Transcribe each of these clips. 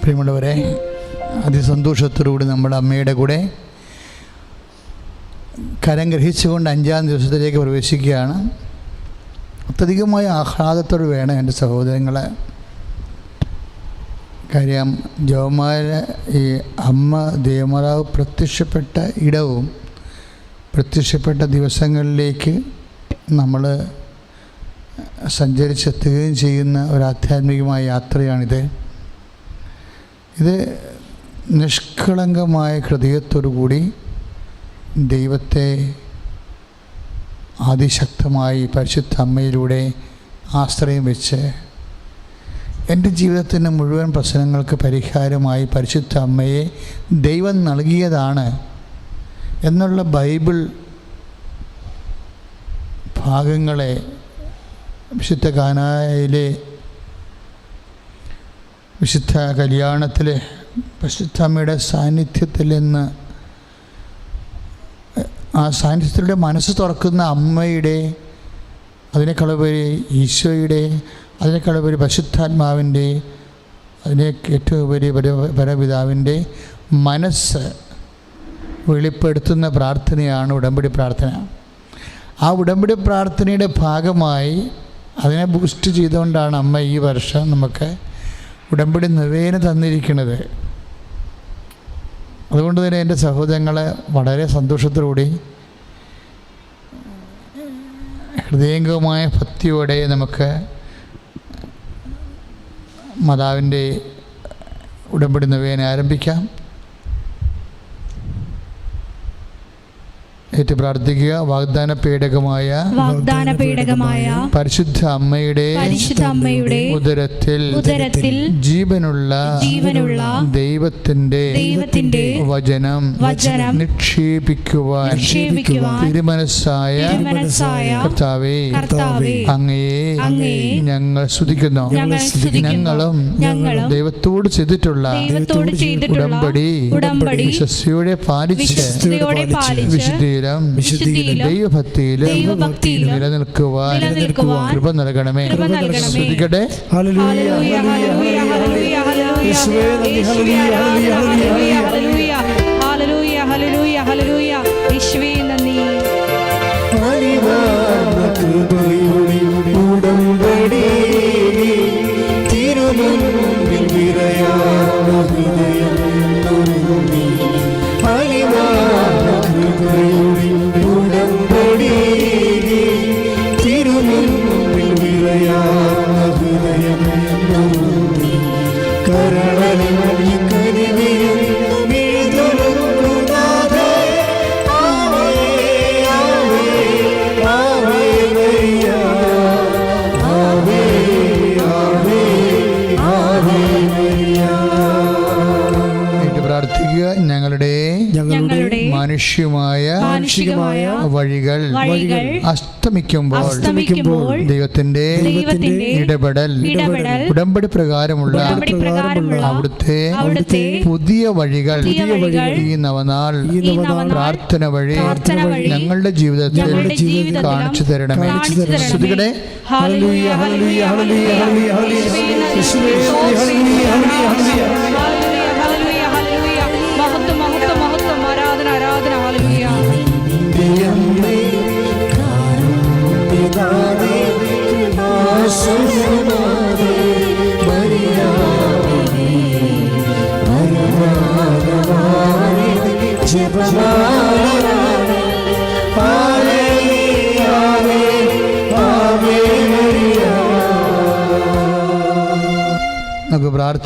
പ്രിയമുള്ളവരെ, അതിസന്തോഷത്തോടുകൂടി നമ്മുടെ അമ്മയുടെ കൂടെ കരം ഗ്രഹിച്ചുകൊണ്ട് 5-ാം ദിവസത്തിലേക്ക് പ്രവേശിക്കുകയാണ്. അത്യധികമായ ആഹ്ലാദത്തോട് വേണം എൻ്റെ സഹോദരങ്ങളെ. കാര്യം ജവമാരെ ഈ അമ്മ ദേവമാതാവ് പ്രത്യക്ഷപ്പെട്ട ഇടവും പ്രത്യക്ഷപ്പെട്ട ദിവസങ്ങളിലേക്ക് നമ്മൾ സഞ്ചരിച്ചെത്തുകയും ചെയ്യുന്ന ഒരു ആധ്യാത്മികമായ യാത്രയാണിത്. ഇത് നിഷ്കളങ്കമായ ഹൃദയത്തോടുകൂടി ദൈവത്തെ അതിശക്തമായി പരിശുദ്ധ അമ്മയിലൂടെ ആശ്രയം വെച്ച് എൻ്റെ ജീവിതത്തിൻ്റെ മുഴുവൻ പ്രശ്നങ്ങൾക്ക് പരിഹാരമായി പരിശുദ്ധ അമ്മയെ ദൈവം നൽകിയതാണ് എന്നുള്ള ബൈബിൾ ഭാഗങ്ങളെ വിശുദ്ധ കാനായിലെ വിശുദ്ധ കല്യാണത്തിലെ പരിശുദ്ധ അമ്മയുടെ സാന്നിധ്യത്തിൽ നിന്ന് ആ സാന്നിധ്യത്തിലൂടെ മനസ്സ് തുറക്കുന്ന അമ്മയുടെ, അതിനേക്കാളുപരി ഈശോയുടെ, അതിനേക്കാളുപരി പരിശുദ്ധാത്മാവിൻ്റെ, അതിനെ ഏറ്റവും ഉപരി പരപിതാവിൻ്റെ മനസ്സ് വെളിപ്പെടുത്തുന്ന പ്രാർത്ഥനയാണ് ഉടമ്പടി പ്രാർത്ഥന. ആ ഉടമ്പടി പ്രാർത്ഥനയുടെ ഭാഗമായി അതിനെ ബൂസ്റ്റ് ചെയ്തുകൊണ്ടാണ് അമ്മ ഈ വർഷം നമുക്ക് ഉടമ്പടി നിവേദന തന്നിരിക്കുന്നത്. അതുകൊണ്ട് തന്നെ എൻ്റെ സഹോദരങ്ങളെ വളരെ സന്തോഷത്തോടുകൂടി ഹൃദയംഗമായ ഭക്തിയോടെ നമുക്ക് മാതാവിൻ്റെ ഉടമ്പടി നിവേദന ആരംഭിക്കാം. ഏറ്റു പ്രാർത്ഥിക്കുക. വാഗ്ദാന പേടകമായ പരിശുദ്ധ അമ്മയുടെ ഉദരത്തിൽ ജീവനുള്ള ദൈവത്തിന്റെ വചനം നിക്ഷേപിക്കുവാൻ തിരുമനസ്സായ കർത്താവേ, അങ്ങയെ ഞങ്ങൾ സ്തുതിക്കുന്നു. ഞങ്ങളും ദൈവത്തോട് ചെയ്തിട്ടുള്ള ഉടമ്പടി വിശ്വസ്തയോടെ പാലിച്ച് വിശുദ്ധിയിലും ദൈവഭക്തിയിലും നിലനിൽക്കുവാൻ കൃപ നൽകണമേ. സ്തുതിക്കട്ടെ. ഞങ്ങളുടെ മാനുഷികമായ വഴികൾ അസ്തമിക്കുമ്പോൾ ദൈവത്തിന്റെ ഇടപെടൽ ഉടമ്പടി പ്രകാരമുള്ള അവിടുത്തെ പുതിയ വഴികൾ ഈ നവനാൾ പ്രാർത്ഥന വഴി ഞങ്ങളുടെ ജീവിതത്തിൽ കാണിച്ചു തരണമേ. ശ്രുതികടെ. ഹല്ലേലൂയ ഹല്ലേലൂയ ഹല്ലേലൂയ ഹല്ലേലൂയ.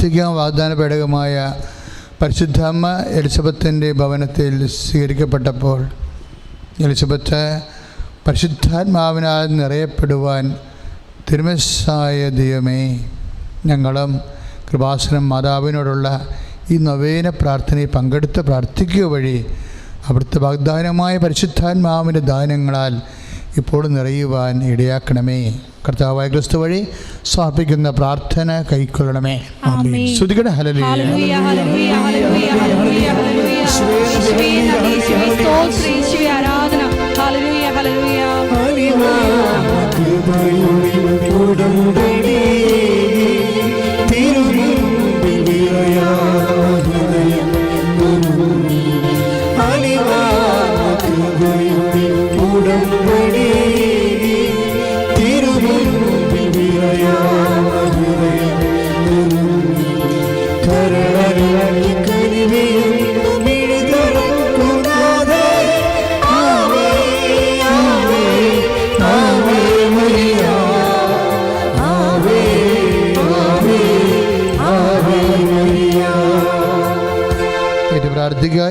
പ്രാർത്ഥിക്കാം. വാഗ്ദാന പേടകമായ പരിശുദ്ധമ്മ എലിസബത്തിൻ്റെ ഭവനത്തിൽ സ്വീകരിക്കപ്പെട്ടപ്പോൾ എലിസബത്ത് പരിശുദ്ധാത്മാവിനാൽ നിറയപ്പെടുവാൻ തിരുമനസ്സായ ദൈവമേ, ഞങ്ങളും കൃപാസനം മാതാവിനോടുള്ള ഈ നവേന പ്രാർത്ഥനയിൽ പങ്കെടുത്ത് പ്രാർത്ഥിക്കുക വഴി അവിടുത്തെ വാഗ്ദാനമായ പരിശുദ്ധാത്മാവിൻ്റെ ദാനങ്ങളാൽ ഇപ്പോൾ നിറയുവാൻ ഇടയാക്കണമേ. കർത്താവായ ക്രിസ്തു വഴി സമർപ്പിക്കുന്ന പ്രാർത്ഥന കൈക്കൊള്ളണമേ. സ്തുതിക്കട്ടെ. ഹല്ലേലൂയ.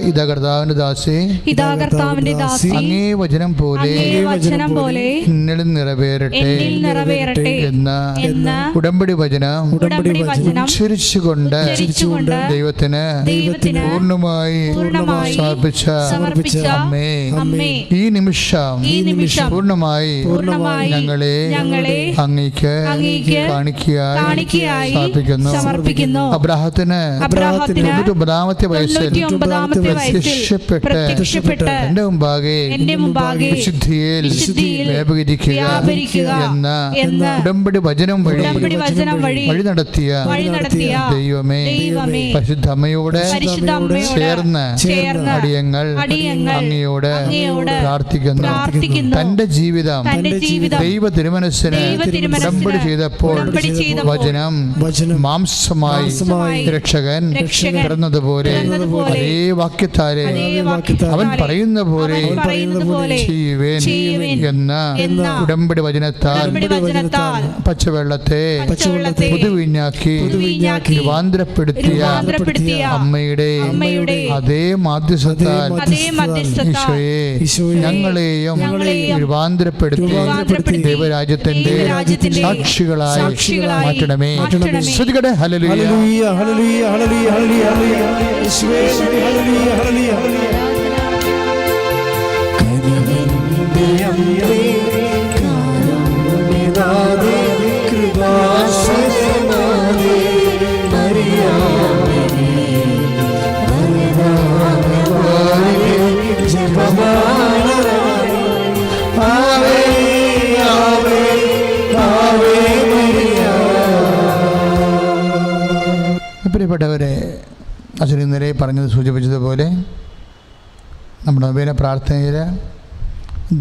ഇതാ കർത്താവിന്റെ ദാസി, ഇതാ കർത്താവിന്റെ ദാസി, അങ്ങേ വചനം പോലെ എന്നിൽ നിറവേറട്ടെ എന്ന ഉടമ്പടി വചനം ഉച്ചരിച്ചുകൊണ്ട് ദൈവത്തിന് പൂർണ്ണമായി സമർപ്പിച്ച അമ്മേ, ഈ നിമിഷം പൂർണ്ണമായി ഞങ്ങളെ അങ്ങേക്ക് കാണിക്കയായി സമർപ്പിക്കുന്നു. അബ്രാഹത്തിന് 99-ാമത്തെ വയസ്സിൽ പ്രത്യക്ഷപ്പെട്ട് എന്റെ മുമ്പാകെ വിശുദ്ധിയിൽ വ്യാപരിക്കുക എന്ന ഉടമ്പടി വചനം വഴി നടത്തിയ ദൈവമേ, പരിശുദ്ധ അമ്മയോട് ചേർന്ന് അടിയങ്ങൾ അങ്ങയോട് പ്രാർത്ഥിക്കുന്നു. തന്റെ ജീവിതം ദൈവ തിരുമനസ്സിന് ഉടമ്പടി ചെയ്തപ്പോൾ വചനം മാംസമായി രക്ഷകൻ പിറന്നതുപോലെ അതേ വാക്യത്താലെ അവൻ പറയുന്ന പോലെ ചെയ്യുവേൻ എന്ന ഉടമ്പടി വചനത്താൽ പച്ചവെള്ളത്തെ പുതുവീഞ്ഞാക്കി രൂപാന്തരപ്പെടുത്തിയ അമ്മയുടെ അതേ മാധ്യസ്ഥത്താൽ ഈശോയെ ഞങ്ങളെയും രൂപാന്തരപ്പെടുത്തി ദൈവരാജ്യത്തിന്റെ സാക്ഷികളായി മാറ്റണമേ. ശ്രുതികടെ. ഹല്ലേലൂയ. പ്രിയപ്പെട്ടവരെ, അച്ഛൻ ഇന്നലെ പറഞ്ഞത് സൂചിപ്പിച്ചതുപോലെ നമ്മുടെ നവീന പ്രാർത്ഥനയിൽ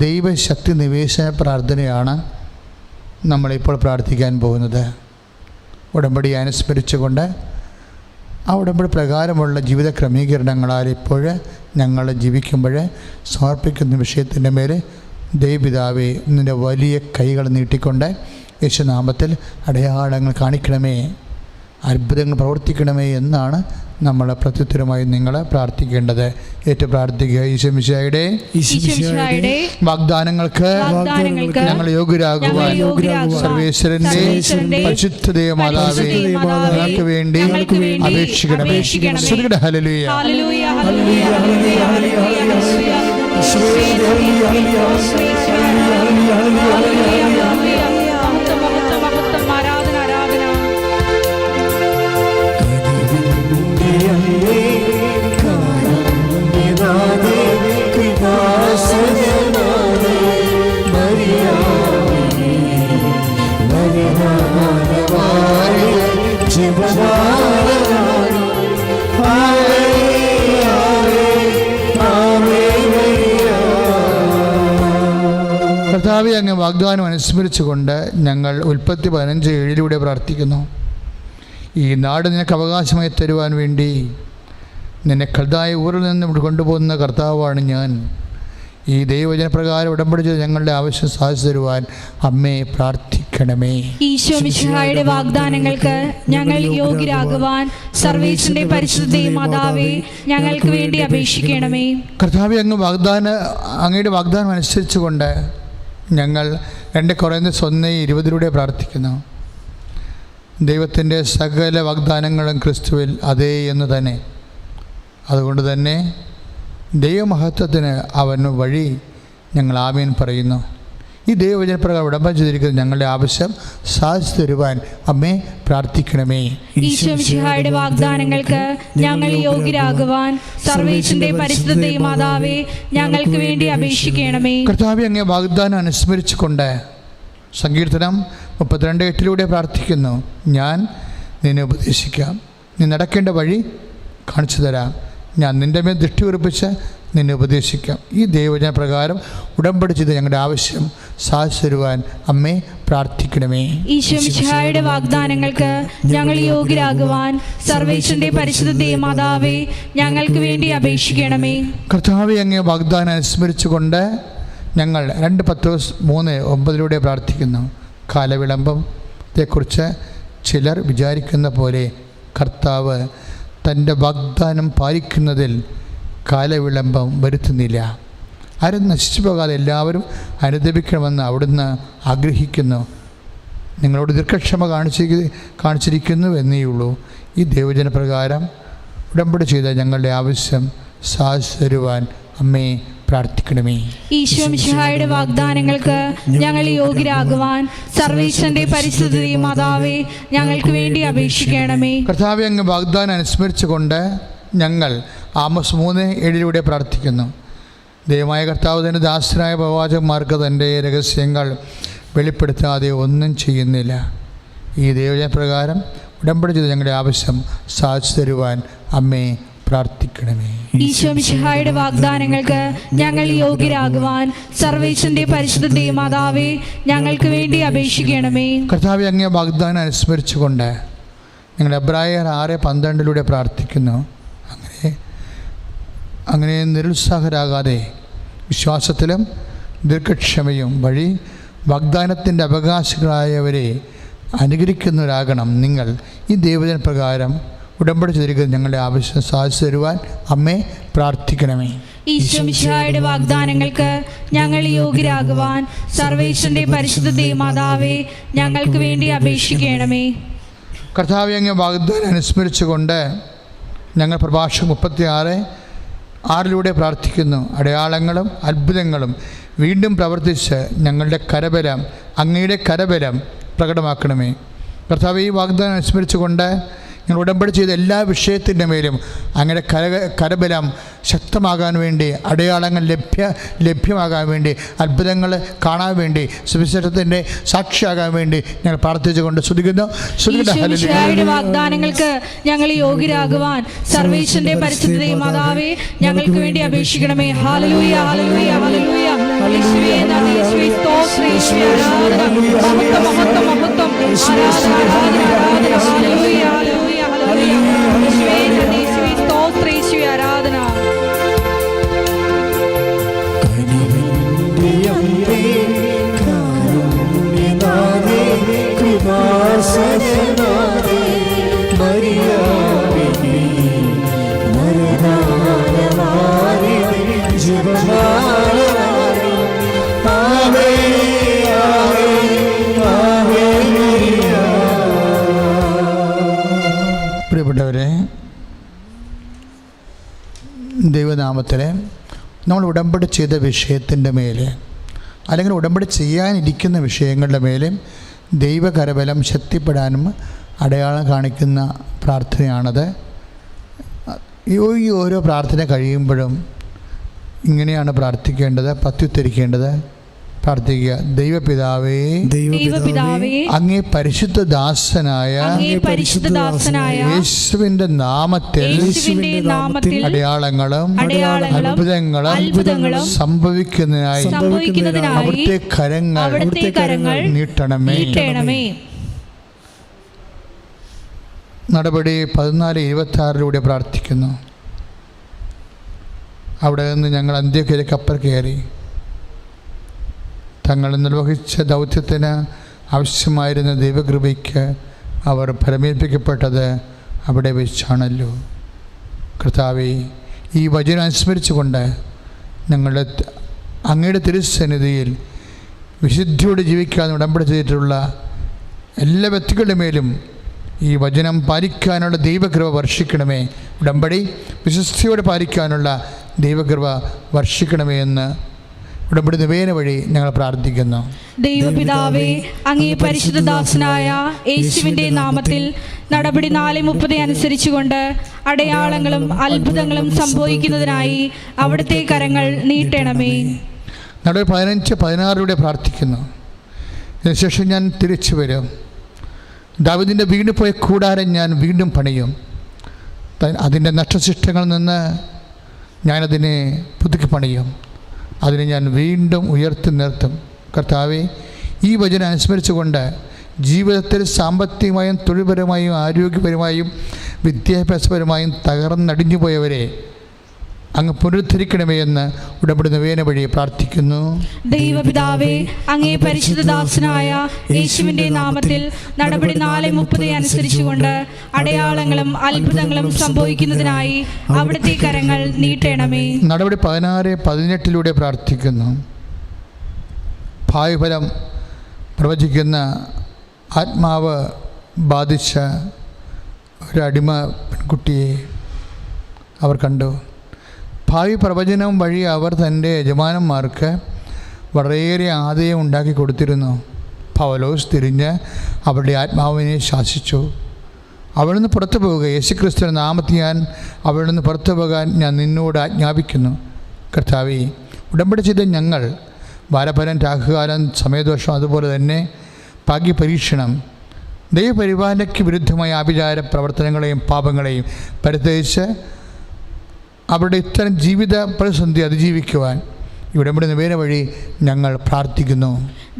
ദൈവശക്തി നിവേശന പ്രാർത്ഥനയാണ് നമ്മളിപ്പോൾ പ്രാർത്ഥിക്കാൻ പോകുന്നത്. ഉടമ്പടി അനുസ്മരിച്ചുകൊണ്ട് ആ ഉടമ്പടി പ്രകാരമുള്ള ജീവിത ക്രമീകരണങ്ങളാൽ ഇപ്പോൾ ഞങ്ങൾ ജീവിക്കുമ്പോൾ സമർപ്പിക്കുന്ന വിഷയത്തിൻ്റെ മേൽ ദൈവപിതാവേ നിൻ്റെ വലിയ കൈകൾ നീട്ടിക്കൊണ്ട് യേശുനാമത്തിൽ അടയാളങ്ങൾ കാണിക്കണമേ, അത്ഭുതങ്ങൾ പ്രവർത്തിക്കണമേ എന്നാണ് നമ്മൾ പ്രത്യുത്തരമായി നിങ്ങൾ പ്രാർത്ഥിക്കേണ്ടത്. ഏറ്റു പ്രാർത്ഥിക്കുക. ഈശോമിശിഹായുടെ വാഗ്ദാനങ്ങൾക്ക് ഞങ്ങൾ യോഗ്യരാകുവാൻ സർവേശ്വരന്റെ പരിശുദ്ധ മാതാവേ ഞങ്ങൾക്ക് വേണ്ടി അപേക്ഷിക്കണമേ. ഹല്ലേലൂയ. കർത്താവേ, അങ്ങ് വാഗ്ദാനം അനുസ്മരിച്ചുകൊണ്ട് ഞങ്ങൾ ഉൽപ്പത്തി 15:7 പ്രാർത്ഥിക്കുന്നു. ഈ നാട് നിനക്ക് അവകാശമായി തരുവാൻ വേണ്ടി നിന്നെ കൽദായ ഊരിൽ നിന്ന് കൊണ്ടുപോകുന്ന കർത്താവാണ് ഞാൻ. ഈ ദൈവവചനപ്രകാരം ഉടമ്പടി ചെയ്ത് ഞങ്ങളുടെ ആവശ്യം സാധിച്ചു തരുവാൻ അമ്മേ പ്രാർത്ഥിക്കണമേ. ഈശോ മിശിഹായുടെ വാഗ്ദാനങ്ങൾക്ക് ഞങ്ങൾ യോഗ്യരാകുവാൻ സർവേശ്വരന്റെ പരിശുദ്ധ മാതാവേ ഞങ്ങൾക്ക് വേണ്ടി അപേക്ഷിക്കണമേ. കർത്താവേ, അങ്ങയുടെ വാഗ്ദാനം അനുസരിച്ചുകൊണ്ട് ഞങ്ങൾ 2 കൊറിന്ത്യർ 1:20 പ്രാർത്ഥിക്കുന്നു. ദൈവത്തിൻ്റെ സകല വാഗ്ദാനങ്ങളും ക്രിസ്തുവിൽ അതേ എന്ന് തന്നെ. അതുകൊണ്ട് തന്നെ ദൈവമഹത്വത്തിന് അവന് വഴി ഞങ്ങൾ ആമേൻ പറയുന്നു. ഈ ദൈവവചനപ്രകാരം ഉടമ്പടി ചെയ്തിരിക്കുന്ന ഞങ്ങളുടെ ആവശ്യം സാധിച്ചു തരുവാൻ അമ്മേ പ്രാർത്ഥിക്കണമേ. ഈശോ മിശിഹായുടെ വാഗ്ദാനങ്ങൾക്ക് ഞങ്ങൾ യോഗ്യരാകുവാൻ സർവേശ്വരന്റെ പരിശുദ്ധ മാതാവേ ഞങ്ങൾക്ക് വേണ്ടി അപേക്ഷിക്കണമേ. കർത്താവേ, അങ്ങേ വാഗ്ദാനം അനുസ്മരിച്ചുകൊണ്ട് സങ്കീർത്തനം 32:8 പ്രാർത്ഥിക്കുന്നു. ഞാൻ നിന്നെ ഉപദേശിക്കാം, നീ നടക്കേണ്ട വഴി കാണിച്ചു തരാം, ഞാൻ നിൻ്റെ മേൽ ദൃഷ്ടി ഉറപ്പിച്ച് നിന്നെ ഉപദേശിക്കാം. ഈ ദൈവവചന പ്രകാരം ഉടമ്പടി ചെയ്ത് ഞങ്ങളുടെ ആവശ്യം സാധിച്ചു തരുവാൻ അമ്മേ പ്രാർത്ഥിക്കണമേ. ഈശോ മിശിഹായുടെ വാഗ്ദാനങ്ങൾക്ക് ഞങ്ങൾ യോഗ്യരാകുവാൻ സർവേശ്വരന്റെ പരിശുദ്ധ മാതാവേ ഞങ്ങൾക്ക് വേണ്ടി അപേക്ഷിക്കണമേ. കർത്താവേ, അങ്ങേ വാഗ്ദാനം അനുസ്മരിച്ചുകൊണ്ട് ഞങ്ങൾ 2 പത്രോസ് 3:9 പ്രാർത്ഥിക്കുന്നു. കാലവിളംബത്തെക്കുറിച്ച് ചിലർ വിചാരിക്കുന്ന പോലെ കർത്താവ് തൻ്റെ വാഗ്ദാനം പാലിക്കുന്നതിൽ കാലവിളംബം വരുത്തുന്നില്ല. ആരും നശിച്ചു പോകാതെ എല്ലാവരും അനുദപിക്കണമെന്ന് അവിടുന്ന് ആഗ്രഹിക്കുന്നു. നിങ്ങളോട് ദീർഘക്ഷമ കാണിച്ചിരിക്കുന്നു എന്നേയുള്ളൂ. ഈ ദൈവവചനപ്രകാരം ഉടമ്പടി ചെയ്ത ഞങ്ങളുടെ ആവശ്യം സാധിച്ചു തരുവാൻ അമ്മേ പ്രാർത്ഥിക്കണമേ. ഈശോ മിശിഹായുടെ വാഗ്ദാനങ്ങൾക്ക് ഞങ്ങൾ യോഗ്യരാകുവാൻ സർവേശ്വരന്റെ പരിശുദ്ധ മാതാവേ ഞങ്ങൾക്ക് വേണ്ടി അപേക്ഷിക്കണമേ. കർത്താവേ, അങ്ങ് വാഗ്ദാനം അനുസ്മരിച്ചുകൊണ്ട് ഞങ്ങൾ ആമോസ് 3:7 പ്രാർത്ഥിക്കുന്നു. ദൈവമായ കർത്താവ് തൻ്റെ ദാസനായ പ്രവാചകന്മാർക്ക് തൻ്റെ രഹസ്യങ്ങൾ വെളിപ്പെടുത്താതെ ഒന്നും ചെയ്യുന്നില്ല. ഈ ദൈവവചനപ്രകാരം ഉടമ്പടി ചെയ്ത് ഞങ്ങളുടെ ആവശ്യം സാധിച്ചു തരുവാൻ അമ്മേ പ്രാർത്ഥിക്കണമേ. ഈശോ മിശിഹായുടെ വാഗ്ദാനങ്ങൾക്ക് ഞങ്ങൾ യോഗ്യരാകുവാൻ സർവേശ്വരന്റെ പരിശുദ്ധ മാതാവേ ഞങ്ങൾക്ക് വേണ്ടി അപേക്ഷിക്കണമേ. കർത്താവേ, അങ്ങേ വാഗ്ദാനം അനുസ്മരിച്ചുകൊണ്ട് ഞങ്ങൾ എബ്രായർ 6:12 പ്രാർത്ഥിക്കുന്നു. അങ്ങനെ നിരുത്സാഹരാകാതെ വിശ്വാസത്തിലും ദീർഘക്ഷമയും വഴി വാഗ്ദാനത്തിൻ്റെ അവകാശികളായവരെ അനുകരിക്കുന്നവരാകണം നിങ്ങൾ. ഈ ദൈവവചന പ്രകാരം ഉടമ്പടി ചെയ്തിരിക്കുന്ന ഞങ്ങളുടെ ആവശ്യം സാധിച്ചു തരുവാൻ അമ്മേ പ്രാർത്ഥിക്കണമേ. ഈശോ മിശിഹായുടെ വാഗ്ദാനങ്ങൾക്ക് ഞങ്ങൾ യോഗ്യരാകുവാൻ സർവേശ്വരന്റെ പരിശുദ്ധ മാതാവേ ഞങ്ങൾക്ക് വേണ്ടി അപേക്ഷിക്കണമേ. കർത്താവേ, അങ്ങ് വാഗ്ദാനം അനുസ്മരിച്ചുകൊണ്ട് ഞങ്ങൾ പ്രഭാഷകം 36:6 പ്രാർത്ഥിക്കുന്നു. അടയാളങ്ങളും അത്ഭുതങ്ങളും വീണ്ടും പ്രവർത്തിച്ച് ഞങ്ങളുടെ അങ്ങയുടെ കരബലം പ്രകടമാക്കണമേ. കർത്താവേ, ഈ വാഗ്ദാനം അനുസ്മരിച്ചുകൊണ്ട് ഞങ്ങൾ ഉടമ്പടി ചെയ്ത എല്ലാ വിഷയത്തിൻ്റെ മേലും അങ്ങനെ കരബലം ശക്തമാകാൻ വേണ്ടി, അടയാളങ്ങൾ ലഭ്യമാകാൻ വേണ്ടി, അത്ഭുതങ്ങൾ കാണാൻ വേണ്ടി, സുവിശേഷത്തിൻ്റെ സാക്ഷിയാകാൻ വേണ്ടി ഞങ്ങൾ പ്രാർത്ഥിച്ചുകൊണ്ട് സ്തുതിക്കുന്നു. വാഗ്ദാനങ്ങൾക്ക് ഞങ്ങൾ യോഗ്യരാകുവാൻ സർവേശ്വരന്റെ പരിശുദ്ധ മാതാവേ ഞങ്ങൾക്ക് വേണ്ടി അപേക്ഷിക്കണമേ. ഹല്ലേലൂയ, ഹല്ലേലൂയ, ഹല്ലേലൂയ. യേശുവേ നന്ദി, യേശുവേ സ്തോത്രം, യേശുവേ ആരാധന, മഹത്വം, മഹത്വം, മഹത്വം, ആരാധന, ആരാധന, ആരാധന. ഹല്ലേലൂയ, ഹല്ലേലൂയ, ഹല്ലേലൂയ. യേശുവേ നന്ദി, യേശുവേ സ്തോത്രം, യേശുവേ ആരാധന. പ്രിയപ്പെട്ടവരെ, ദൈവനാമത്തിൽ നമ്മൾ ഉടമ്പടി ചെയ്ത വിഷയത്തിൻ്റെ മേൽ അല്ലെങ്കിൽ ഉടമ്പടി ചെയ്യാനിരിക്കുന്ന വിഷയങ്ങളുടെ മേലും ദൈവകരബലം ശക്തിപ്പെടാനും അടയാളം കാണിക്കുന്ന പ്രാർത്ഥനയാണത്. ഈ ഓരോ പ്രാർത്ഥന കഴിയുമ്പോഴും ഇങ്ങനെയാണ് പ്രാർത്ഥിക്കേണ്ടത്, പ്രത്യുത്തരിക്കേണ്ടത്. പ്രാർത്ഥിക്കുക. ദൈവപിതാവേ, അങ്ങേ പരിശുദ്ധ ദാസനായ യേശുവിന്റെ നാമത്തിൽ അടയാളങ്ങളും അത്ഭുതങ്ങളും സംഭവിക്കുന്നതിനായി അവിടുത്തെ കരങ്ങൾ നീട്ടണമേ. നടപടി 14:26 പ്രാർത്ഥിക്കുന്നു. അവിടെ നിന്ന് ഞങ്ങൾ അന്ത്യോക്യയിലെ കപ്പൽ കയറി തങ്ങൾ നിർവഹിച്ച ദൗത്യത്തിന് ആവശ്യമായിരുന്ന ദൈവകൃപയ്ക്ക് അവർ ഫലമേൽപ്പിക്കപ്പെട്ടത് അവിടെ വെച്ചാണല്ലോ. കർത്താവേ, ഈ വചനം അനുസ്മരിച്ചുകൊണ്ട് ഞങ്ങളുടെ അങ്ങയുടെ തിരുസന്നിധിയിൽ വിശുദ്ധിയോടെ ജീവിക്കാൻ ഉടമ്പടി ചെയ്തിട്ടുള്ള എല്ലാ വ്യക്തികളുടെ മേലും ഈ വചനം പാലിക്കാനുള്ള ദൈവകൃപ വർഷിക്കണമേ. ഉടമ്പടി വിശ്വസ്തയോടെ പാലിക്കാനുള്ള ദൈവകൃപ വർഷിക്കണമേ എന്ന് ഉടമ്പടി നിവേദന വഴി ഞങ്ങൾ പ്രാർത്ഥിക്കുന്നു. ദൈവപിതാവേ, അങ്ങേ പരിശുദ്ധദാസനായ യേശുവിന്റെ നാമത്തിൽ നടപടി 4:30 അനുസരിച്ചുകൊണ്ട് അടയാളങ്ങളും അത്ഭുതങ്ങളും സംഭവിക്കുന്നതിനായി അവിടുത്തെ കരങ്ങൾ നീട്ടണമേ. നടപടി 15-16 പ്രാർത്ഥിക്കുന്നു. ഇതിനുശേഷം ഞാൻ തിരിച്ചു വരും. ദാവീദിൻ്റെ വീണുപോയ കൂടാരം ഞാൻ വീണ്ടും പണിയും. അതിൻ്റെ നഷ്ടശിഷ്ടങ്ങളിൽ നിന്ന് ഞാനതിനെ പുതുക്കി പണിയും. അതിനെ ഞാൻ വീണ്ടും ഉയർത്തി നിർത്തും. കർത്താവെ, ഈ വചനം അനുസ്മരിച്ചുകൊണ്ട് ജീവിതത്തിൽ സാമ്പത്തികമായും തൊഴിൽപരമായും ആരോഗ്യപരമായും വിദ്യാഭ്യാസപരമായും തകർന്നടിഞ്ഞു പോയവരെ അങ്ങ് പുനരുദ്ധരിക്കണമേ എന്ന് ഉടമ്പടി നിവേദന വഴി പ്രാർത്ഥിക്കുന്നു. ദൈവപിതാവേ, അങ്ങേ പരിശുദ്ധദാസനായ യേശുവിന്റെ നാമത്തിൽ നടപടി 4:30 അനുസരിച്ചുകൊണ്ട് അടയാളങ്ങളും അത്ഭുതങ്ങളും സംഭവിക്കുന്നതിനായി അവിടുത്തെ കരങ്ങൾ നീട്ടണമേ. നടപടി 16-18 പ്രാർത്ഥിക്കുന്നു. ഭാവിഫലം പ്രവചിക്കുന്ന ആത്മാവ് ബാധിച്ച ഒരടിമ പെൺകുട്ടിയെ അവർ കണ്ടു. ഭാവി പ്രവചനം വഴി അവർ തൻ്റെ യജമാനന്മാർക്ക് വളരെയേറെ ആദായം ഉണ്ടാക്കി കൊടുത്തിരുന്നു. പൗലോസ് തിരിഞ്ഞ് അവരുടെ ആത്മാവിനെ ശാസിച്ചു. അവിടെ നിന്ന് പുറത്തു പോവുക, യേശുക്രിസ്തുവിന്റെ നാമത്തിൽ ഞാൻ അവിടെ നിന്ന് പുറത്തു പോകാൻ ഞാൻ നിന്നോട് ആജ്ഞാപിക്കുന്നു. കർത്താവേ, ഉടമ്പടി ചെയ്ത ഞങ്ങൾ വാരഫലം, രാഹുകാലം, സമയദോഷം, അതുപോലെ തന്നെ ഭാഗ്യപരീക്ഷണം, ദൈവപരിപാലനയ്ക്ക് വിരുദ്ധമായ ആഭിചാര പ്രവർത്തനങ്ങളെയും പാപങ്ങളെയും പരിത്യജിച്ച് അവരുടെ ഇത്തരം ജീവിത പ്രതിസന്ധി അതിജീവിക്കുവാൻ ഉടമ്പടി നിവേദന വഴി ഞങ്ങൾ പ്രാർത്ഥിക്കുന്നു.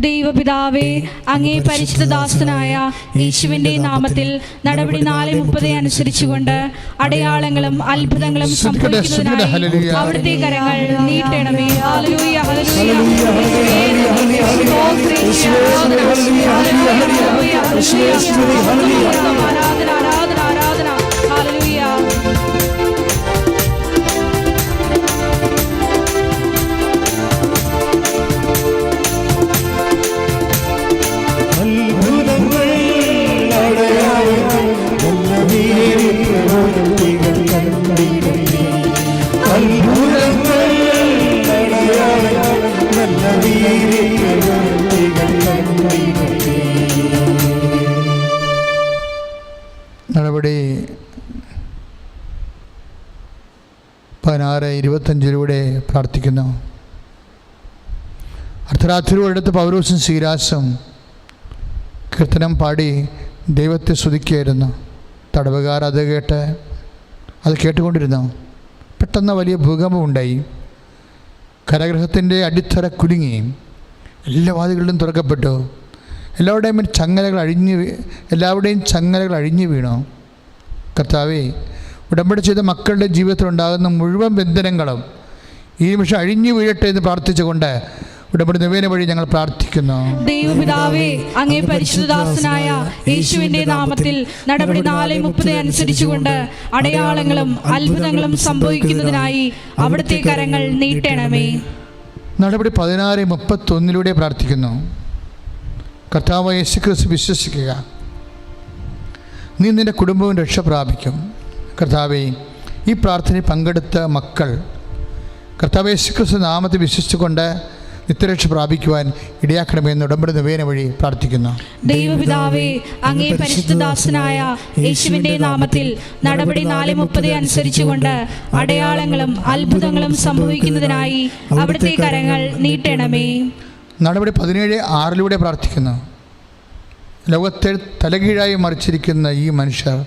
ദൈവപിതാവേ, അങ്ങേ പരിശുദ്ധദാസനായ യേശുവിന്റെ നാമത്തിൽ നടപടി 4:30 അനുസരിച്ചുകൊണ്ട് അടയാളങ്ങളും അത്ഭുതങ്ങളും സംഭവിക്കുന്നതിനായി അവിടുത്തെ കരങ്ങൾ നീട്ടണമേ. ഹല്ലേലൂയ, ഹല്ലേലൂയ, ആരാധന, ആരാധന, ആരാധന. ഹല്ലേലൂയ. നടപടി 16-25 പ്രാർത്ഥിക്കുന്നു. അർദ്ധരാത്രിയോടടുത്ത് പൗലോസും ശീലാസും കീർത്തനം പാടി ദൈവത്തെ സ്തുതിക്കുകയായിരുന്നു. തടവുകാർ അത് കേട്ടുകൊണ്ടിരുന്നു. പെട്ടെന്ന് വലിയ ഭൂകമ്പം ഉണ്ടായി. കരഗ്രഹത്തിൻ്റെ അടിത്തറ കുലുങ്ങി. എല്ലാ വാതിലുകളും തുറക്കപ്പെട്ടു. എല്ലാവരുടെയും ചങ്ങലകൾ അഴിഞ്ഞു വീണു. കർത്താവേ, ഉടമ്പടി ചെയ്ത മക്കളുടെ ജീവിതത്തിലുണ്ടാകുന്ന മുഴുവൻ ബന്ധനങ്ങളും ഈ നിമിഷം അഴിഞ്ഞു വീഴട്ടെ എന്ന് പ്രാർത്ഥിച്ചുകൊണ്ട് ഉടമ്പടി നിവേദന വഴി ഞങ്ങൾ പ്രാർത്ഥിക്കുന്നു. ദൈവപിതാവേ, അങ്ങേ പരിശുദ്ധദാസനായ യേശുവിന്റെ നാമത്തിൽ നടപടി 4:30 അനുസരിച്ചുകൊണ്ട് അടയാളങ്ങളും അത്ഭുതങ്ങളും സംഭവിക്കുന്നതിനായി അവിടുത്തെ കരങ്ങൾ നീട്ടണമേ. നടപടി 16-31 പ്രാർത്ഥിക്കുന്നു. കർത്താവായ യേശുക്രിസ്തു വിശ്വസിക്കുക, നീ നിൻ്റെ കുടുംബവും രക്ഷ പ്രാപിക്കും. കർത്താവേ, ഈ പ്രാർത്ഥനയിൽ പങ്കെടുത്ത മക്കൾ കർത്താവ് യേശുക്രിസ്തു നാമത്തിൽ വിശ്വസിച്ചുകൊണ്ട് നിത്യരക്ഷ പ്രാപിക്കുവാൻ ഇടയാക്കണമെന്ന് ഉടമ്പടി നിവേദന വഴി പ്രാർത്ഥിക്കുന്നു. ദൈവപിതാവേ, അങ്ങേ പരിശുദ്ധദാസനായ യേശുവിന്റെ നാമത്തിൽ നടപടി 4:30 അനുസരിച്ചുകൊണ്ട് അടയാളങ്ങളും അത്ഭുതങ്ങളും സംഭവിക്കുന്നതിനായി അവിടുത്തെ കരങ്ങൾ നീട്ടണമേ. നടപടി 17-6 പ്രാർത്ഥിക്കുന്നു. ലോകത്തെ തലകീഴായി മറിച്ചിരിക്കുന്ന ഈ മനുഷ്യർ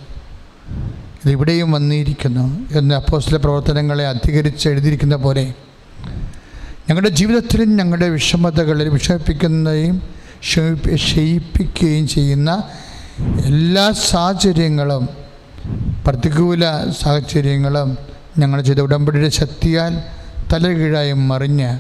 ഇതിവിടെയും വന്നിരിക്കുന്നു എന്ന് അപ്പോസ്തല പ്രവർത്തനങ്ങളെ അധികരിച്ച് എഴുതിയിരിക്കുന്ന പോലെ ഞങ്ങളുടെ ജീവിതത്തിലും ഞങ്ങളുടെ വിഷമതകളിൽ വിഷമിപ്പിക്കുന്നതും ക്ഷയിപ്പിക്കുകയും ചെയ്യുന്ന എല്ലാ സാഹചര്യങ്ങളും, പ്രതികൂല സാഹചര്യങ്ങളും ഞങ്ങൾ ചെയ്ത ഉടമ്പടിയുടെ ശക്തിയാൽ തലകീഴായി മറിഞ്ഞ്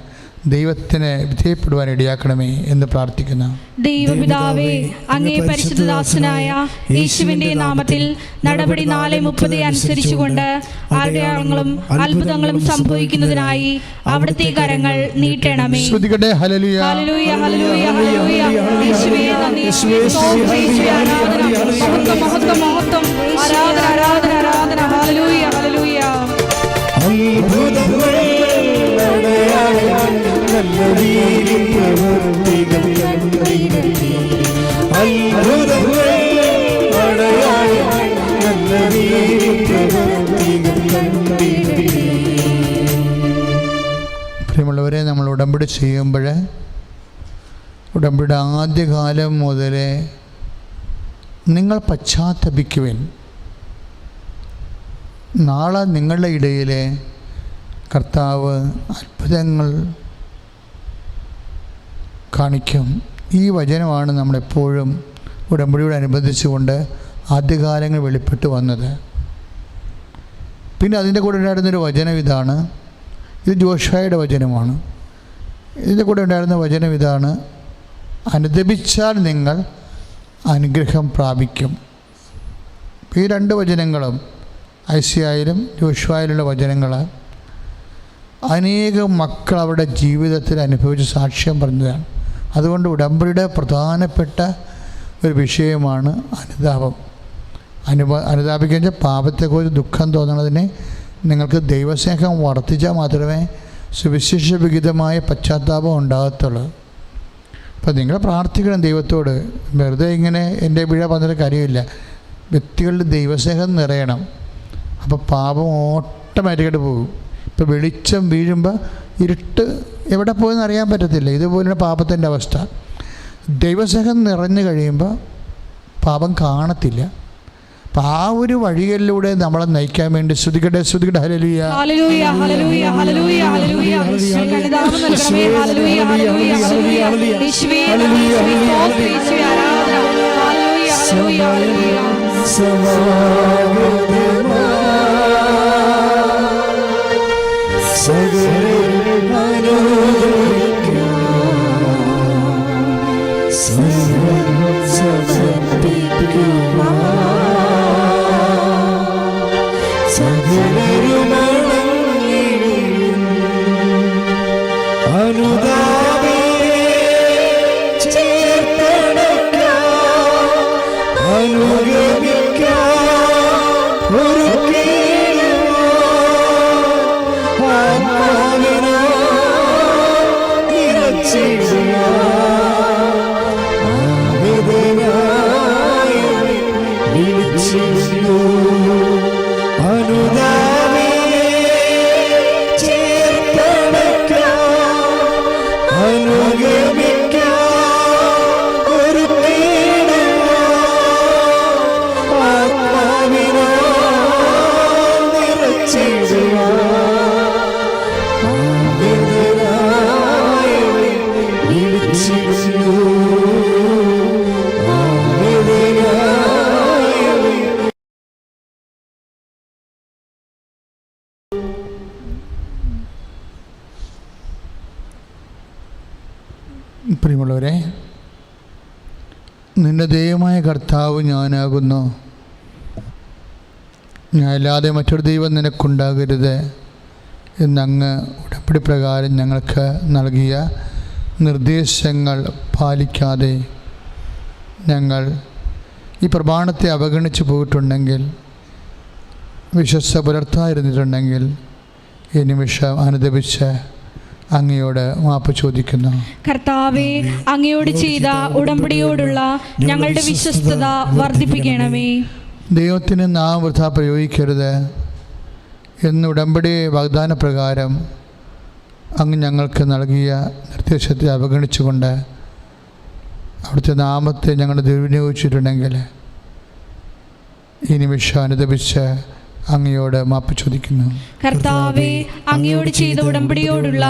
ദൈവത്തിന് വിധേയപ്പെടുവാൻ ഇടയാക്കണമേ എന്ന് പ്രാർത്ഥിക്കുന്നു. ദൈവപിതാവേ, അങ്ങേ പരിശുദ്ധദാസനായ യേശുവിന്റെ നാമത്തിൽ നടപടി 4:30 അനുസരിച്ചുകൊണ്ട് അടയാളങ്ങളും അത്ഭുതങ്ങളും സംഭവിക്കുന്നതിനായി അവിടുത്തെ കരങ്ങൾ നീട്ടണമേ. ശ്രുതികട്ടെ. ഹല്ലേലൂയ, ഹല്ലേലൂയ, ഹല്ലേലൂയ, ഹല്ലേലൂയ. യേശുവേ നന്ദി, യേശുവേ സ്തോത്രം, യേശുവേ ആരാധന, മഹത്വം, മഹത്വം, മഹത്വം, ആരാധന, ആരാധന, ആരാധന. ഹല്ലേലൂയ, ഹല്ലേലൂയ. അത്ഭുതങ്ങൾ അടയാളങ്ങൾ നല്ല വീര്യപ്രവൃത്തികൾ കണ്ടിടട്ടെ. അത്ഭുതങ്ങൾ അടയാളങ്ങൾ നല്ല വീര്യപ്രവൃത്തികൾ കണ്ടിടട്ടെ. പ്രിയമുള്ളവരെ, നമ്മൾ ഉടമ്പടി ചെയ്യുമ്പോൾ ഉടമ്പടിയുടെ ആദ്യകാലം മുതലേ നിങ്ങൾ പശ്ചാത്തപിക്കുവിൻ. നാളെ നിങ്ങളുടെ ഇടയിൽ കർത്താവ് അത്ഭുതങ്ങൾ കാണിക്കും. ഈ വചനമാണ് നമ്മളെപ്പോഴും ഉടമ്പടിയോടനുബന്ധിച്ചുകൊണ്ട് ആദ്യകാലങ്ങൾ വെളിപ്പെട്ട് വന്നത്. പിന്നെ അതിൻ്റെ കൂടെ ഉണ്ടായിരുന്നൊരു വചനം ഇതാണ്. ഇത് ജോഷായുടെ വചനമാണ്. ഇതിൻ്റെ കൂടെ ഉണ്ടായിരുന്ന വചനം ഇതാണ്: അനുദപിച്ചാൽ നിങ്ങൾ അനുഗ്രഹം പ്രാപിക്കും. ഈ രണ്ട് വചനങ്ങളും ഐസിയായാലും ജോഷുവായാലുള്ള വചനങ്ങൾ അനേകം മക്കൾ അവരുടെ ജീവിതത്തിൽ അനുഭവിച്ച് സാക്ഷ്യം പറഞ്ഞതാണ്. അതുകൊണ്ട് ഉടമ്പടിയുടെ പ്രധാനപ്പെട്ട ഒരു വിഷയമാണ് അനുതാപം. അനുതാപിക്കുക വെച്ചാൽ പാപത്തെക്കുറിച്ച് ദുഃഖം തോന്നുന്നതിന് നിങ്ങൾക്ക് ദൈവസ്നേഹം വർദ്ധിച്ചാൽ മാത്രമേ സുവിശേഷ വിഹിതമായ പശ്ചാത്താപം ഉണ്ടാകത്തുള്ളൂ. അപ്പോൾ നിങ്ങൾ പ്രാർത്ഥിക്കണം ദൈവത്തോട്. വെറുതെ ഇങ്ങനെ എൻ്റെ പിഴ പറഞ്ഞിട്ട് കാര്യമില്ല. വ്യക്തികളുടെ ദൈവസ്നേഹം നിറയണം. അപ്പോൾ പാപം ഓട്ടോമാറ്റിക്കായിട്ട് പോകും. ഇപ്പോൾ വെളിച്ചം വീഴുമ്പോൾ ഇരുട്ട് എവിടെ പോയെന്ന് അറിയാൻ പറ്റത്തില്ല. ഇതുപോലെയാണ് പാപത്തിൻ്റെ അവസ്ഥ. ദൈവസ്നേഹം നിറഞ്ഞു കഴിയുമ്പോൾ പാപം കാണത്തില്ല. അപ്പം ആ ഒരു വഴികളിലൂടെ നമ്മളെ നയിക്കാൻ വേണ്ടി ശ്രുതികട്ടെ, ശ്രുതികട്ടെ. ഹല്ലേലൂയ, ഹല്ലേലൂയ, ഹല്ലേലൂയ, ഹല്ലേലൂയ, ഹല്ലേലൂയ. കർത്താവ് നൽകണമേ. ഹല്ലേലൂയ, ഹല്ലേലൂയ, ഹല്ലേലൂയ. യേശുവേ നന്ദി, യേശുവേ സ്തോത്രം, യേശുവേ ആരാധന. ഹല്ലേലൂയ, ഹല്ലേലൂയ, ഹല്ലേലൂയ. പ്രിയമുള്ളവരെ, നിന്റെ ദൈവമായ കർത്താവ് ഞാനാകുന്നു, ഞാൻ അല്ലാതെ മറ്റൊരു ദൈവം നിനക്കുണ്ടാകരുത് എന്നങ്ങ് ഉടമ്പടി പ്രകാരം ഞങ്ങൾക്ക് നൽകിയ നിർദ്ദേശങ്ങൾ പാലിക്കാതെ ഞങ്ങൾ ഈ പ്രമാണത്തെ അവഗണിച്ച് പോയിട്ടുണ്ടെങ്കിൽ, വിശ്വസ്ത പുലർത്താതിരുന്നിട്ടുണ്ടെങ്കിൽ ഈ നിമിഷം അനുദപിച്ച് അങ്ങയോട് മാപ്പ് ചോദിക്കുന്നു. കർത്താവേ, അങ്ങയോട് ചെയ്ത ഉടമ്പടിയോടുള്ള ഞങ്ങളുടെ വിശ്വസ്തത വർദ്ധിപ്പിക്കണമേ. ദൈവത്തിന് നാം വൃഥാ പ്രയോഗിക്കരുത് എന്ന് ഉടമ്പടി വാഗ്ദാന പ്രകാരം അങ്ങ് ഞങ്ങൾക്ക് നൽകിയ നിർദ്ദേശത്തെ അവഗണിച്ചുകൊണ്ട് അവിടുത്തെ നാമത്തെ ഞങ്ങൾ ദുർവിനിയോഗിച്ചിട്ടുണ്ടെങ്കിൽ ഈ നിമിഷം അനുദപിച്ച് അങ്ങയോട് മാപ്പ് ചോദിക്കുന്നു. കർത്താവേ, അങ്ങയോട് ചെയ്ത ഉടമ്പടിയോടുള്ള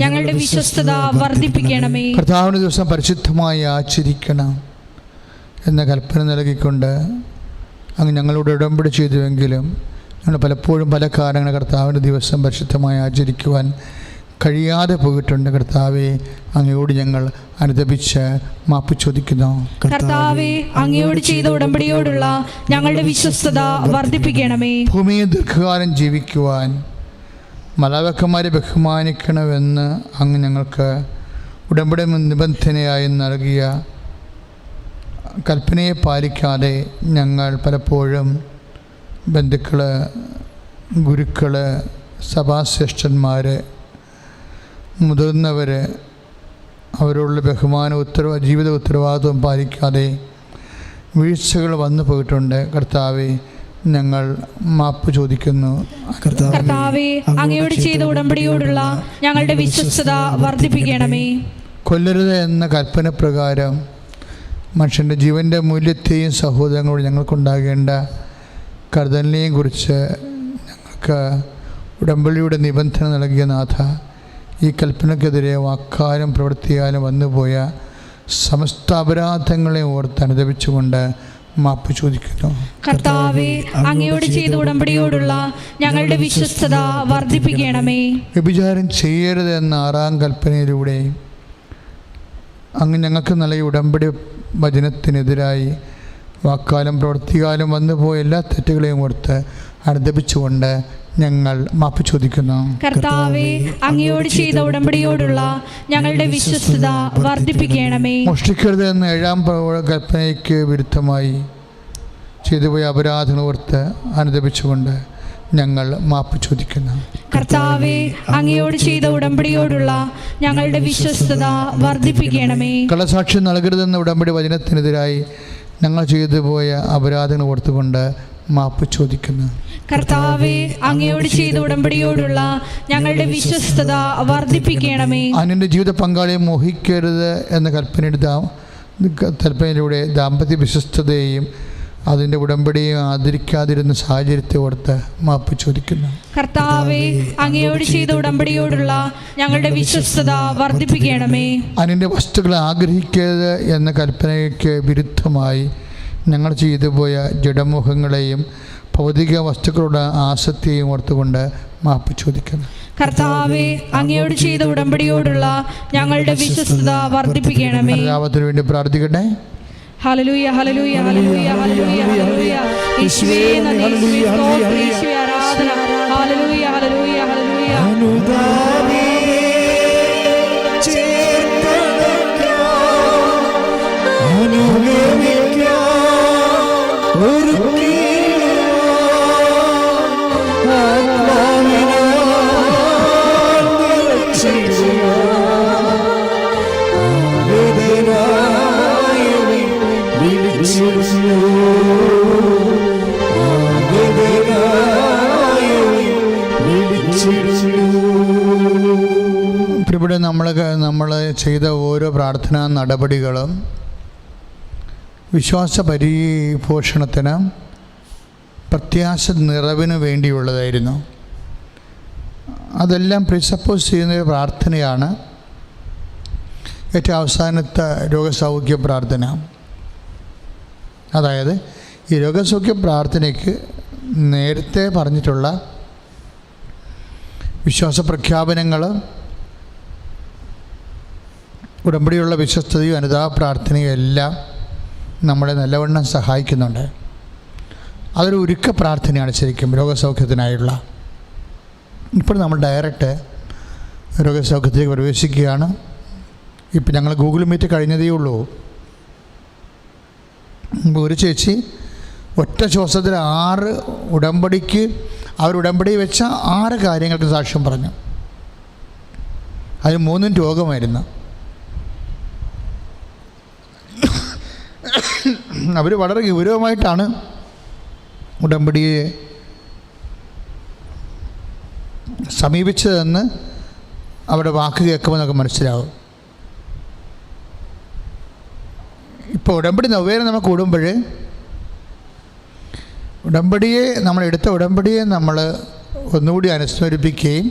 ഞങ്ങളുടെ വിശ്വസ്തത വർദ്ധിപ്പിക്കണമേ. കർത്താവിൻ്റെ ദിവസം പരിശുദ്ധമായി ആചരിക്കണം എന്ന കൽപ്പന നൽകിക്കൊണ്ട് അങ്ങ് ഞങ്ങളോട് ഉടമ്പടി ചെയ്തുവെങ്കിലും ഞങ്ങൾ പലപ്പോഴും പല കാരണങ്ങൾ കർത്താവിൻ്റെ ദിവസം പരിശുദ്ധമായി ആചരിക്കുവാൻ കഴിയാതെ പോയിട്ടുണ്ട്. കർത്താവെ, അങ്ങയോട് ഞങ്ങൾ അനുതപിച്ച് മാപ്പ് ചോദിക്കുന്നു. കർത്താവേ, അങ്ങയോട് ചെയ്ത ഉടമ്പടിയോടുള്ള ഞങ്ങളുടെ വിശ്വസ്തത വർദ്ധിപ്പിക്കണമേ. ഭൂമിയിൽ ദീർഘകാലം ജീവിക്കുവാൻ മാലാഖമാരെ ബഹുമാനിക്കണമെന്ന് അങ്ങ് ഞങ്ങൾക്ക് ഉടമ്പടി നിബന്ധനയായി നൽകിയ കൽപ്പനയെ പാലിക്കാതെ ഞങ്ങൾ പലപ്പോഴും ബന്ധുക്കൾ, ഗുരുക്കൾ, സഭാശ്രേഷ്ഠന്മാർ, മുതിർന്നവർ അവരോടുള്ള ബഹുമാന ജീവിത ഉത്തരവാദിത്വം പാലിക്കാതെ വീഴ്ചകൾ വന്നു പോയിട്ടുണ്ട്. കർത്താവെ, ഞങ്ങൾ മാപ്പ് ചോദിക്കുന്നു. കർത്താവേ, അങ്ങയോട് ചെയ്ത ഉടമ്പടിയോടുള്ള ഞങ്ങളുടെ വിശ്വസ്തത വർദ്ധിപ്പിക്കണമേ. കൊല്ലരുത് എന്ന കൽപ്പന പ്രകാരം മനുഷ്യൻ്റെ ജീവൻ്റെ മൂല്യത്തെയും സഹോദരങ്ങളോട് ഞങ്ങൾക്കുണ്ടാകേണ്ട കരുതലിനെയും കുറിച്ച് ഞങ്ങൾക്ക് ഉടമ്പടിയുടെ നിബന്ധന നൽകിയ നാഥ, ഈ കൽപ്പനയ്ക്കെതിരെ വാക്കാലും പ്രവൃത്തിയാലും വന്നുപോയ സമസ്ത അപരാധങ്ങളെ ഓർത്ത് അനുദപിച്ചുകൊണ്ട് മാപ്പ് ചോദിക്കുന്നു. കർത്താവേ, അങ്ങയോട് ചെയ്ത ഉടമ്പടിയോടുള്ള ഞങ്ങളുടെ വിശ്വസ്തത വർദ്ധിപ്പിക്കണമേ. വ്യഭിചാരം ചെയ്യരുത് എന്ന 6-ാം കൽപ്പനയിലൂടെ അങ്ങ് ഞങ്ങൾക്ക് നൽകിയ ഉടമ്പടി വചനത്തിനെതിരായി വാക്കാലും പ്രവൃത്തികാലം വന്നുപോയ എല്ലാ തെറ്റുകളെയും ഓർത്ത് അനുദപിച്ചുകൊണ്ട് ഞങ്ങൾ മാപ്പ് ചോദിക്കുന്നു. കർത്താവേ, അങ്ങയോട് ചെയ്ത ഉടമ്പടിയോടുള്ള ഞങ്ങളുടെ വിശ്വസ്തത വർദ്ധിപ്പിക്കണമേ. മോഷ്ടിക്കരുത് എന്ന 7-ാം കൽപ്പനയ്ക്ക് വിരുദ്ധമായി ചെയ്തുപോയ അപരാധങ്ങൾ ഓർത്ത് അനുദപിച്ചുകൊണ്ട് ഞങ്ങൾ മാപ്പ് ചോദിക്കുന്നു. കർത്താവേ, അങ്ങയോട് ചെയ്ത ഉടമ്പടിയോടുള്ള ഞങ്ങളുടെ വിശ്വസ്തത വർദ്ധിപ്പിക്കണമേ. കള്ളസാക്ഷ്യം നൽകരുതെന്ന ഉടമ്പടി വചനത്തിനെതിരായി ഞങ്ങൾ ചെയ്തു പോയ അപരാധങ്ങൾ ഓർത്തുകൊണ്ട് മാപ്പ് ചോദിക്കുന്നു. കർത്താവേ, അങ്ങയോട് ചെയ്ത ഉടമ്പടിയോടുള്ള ഞങ്ങളുടെ വിശ്വസ്തത വർദ്ധിപ്പിക്കണമേ. അന്യൻ്റെ ജീവിത പങ്കാളിയെ മോഹിക്കരുത് എന്ന കൽപ്പനയിലൂടെ ദാമ്പത്യ വിശ്വസ്തതയെയും അതിൻ്റെ ഉടമ്പടിയും ആദരിക്കാതിരുന്ന സാഹചര്യത്തെ ഓർത്ത് മാപ്പ് ചോദിക്കുന്നു. കർത്താവേ, അങ്ങയോട് ചെയ്ത ഉടമ്പടിയോടുള്ള ഞങ്ങളുടെ വിശ്വസ്തത വർദ്ധിപ്പിക്കണമേ. അന്യൻ്റെ വസ്തുക്കളെ ആഗ്രഹിക്കരുത് എന്ന കൽപ്പനയ്ക്ക് വിരുദ്ധമായി ഞങ്ങൾ ചെയ്തു പോയ ജഡമോഹങ്ങളെയും ഭൗതിക വസ്തുക്കളുടെ ആസക്തിയെയും ഓർത്തുകൊണ്ട് മാപ്പ് ചോദിക്കുന്നു. കർത്താവേ, അങ്ങയോട് ചെയ്ത ഉടമ്പടിയോടുള്ള ഞങ്ങളുടെ വിശ്വസ്തത വർദ്ധിപ്പിക്കണമേ. എല്ലാത്തിനു വേണ്ടി പ്രാർത്ഥിക്കട്ടെ. ഹല്ലേലൂയ, ഹല്ലേലൂയ, ഹല്ലേലൂയ, ഹല്ലേലൂയ, ഹല്ലേലൂയ. യേശുവേ നന്ദി, യേശുവേ സ്തോത്രം, യേശുവേ ആരാധന. ഹല്ലേലൂയ, ഹല്ലേലൂയ, ഹല്ലേലൂയ. അനുദാനേ ചേർത്തണയ്ക്കാം, അനുഗമിക്കാം, ഇവിടെ നമ്മൾ ചെയ്ത ഓരോ പ്രാർത്ഥനാ നടപടികളും വിശ്വാസ പരിപോഷണത്തിന്, പ്രത്യാശ നിറവിന് വേണ്ടിയുള്ളതായിരുന്നു. അതെല്ലാം പ്രിസപ്പോസ് ചെയ്യുന്നൊരു പ്രാർത്ഥനയാണ് ഏറ്റവും അവസാനത്തെ രോഗസൗഖ്യ പ്രാർത്ഥന. അതായത് ഈ രോഗസൗഖ്യ പ്രാർത്ഥനയ്ക്ക് നേരത്തെ പറഞ്ഞിട്ടുള്ള വിശ്വാസ പ്രഖ്യാപനങ്ങൾ, ഉടമ്പടിയുള്ള വിശ്വസ്തതയും അനുതാപ പ്രാർത്ഥനയും എല്ലാം നമ്മളെ നല്ലവണ്ണം സഹായിക്കുന്നുണ്ട്. അതൊരു ഒരുക്ക പ്രാർത്ഥനയാണ് ശരിക്കും രോഗസൗഖ്യത്തിനായുള്ള. ഇപ്പോൾ നമ്മൾ ഡയറക്റ്റ് രോഗസൗഖ്യത്തിലേക്ക് പ്രവേശിക്കുകയാണ്. ഇപ്പം ഞങ്ങൾ ഗൂഗിൾ മീറ്റ് കഴിഞ്ഞതേ ഉള്ളൂ. ഒരു ചേച്ചി ഒറ്റ ശ്വാസത്തിൽ 6 ഉടമ്പടിക്ക് അവർ ഉടമ്പടി വെച്ച 6 കാര്യങ്ങൾക്ക് സാക്ഷ്യം പറഞ്ഞു. അതിന് 3 രോഗമായിരുന്നു. അവർ വളരെ ഗൗരവമായിട്ടാണ് ഉടമ്പടിയെ സമീപിച്ചതെന്ന് അവരുടെ വാക്ക് കേൾക്കുമ്പോൾ നമുക്ക് മനസ്സിലാവും. ഇപ്പോൾ ഉടമ്പടി നൊവേന നമുക്ക് കൂടുമ്പോൾ നമ്മളെടുത്ത ഉടമ്പടിയെ നമ്മൾ ഒന്നുകൂടി അനുസ്മരിപ്പിക്കുകയും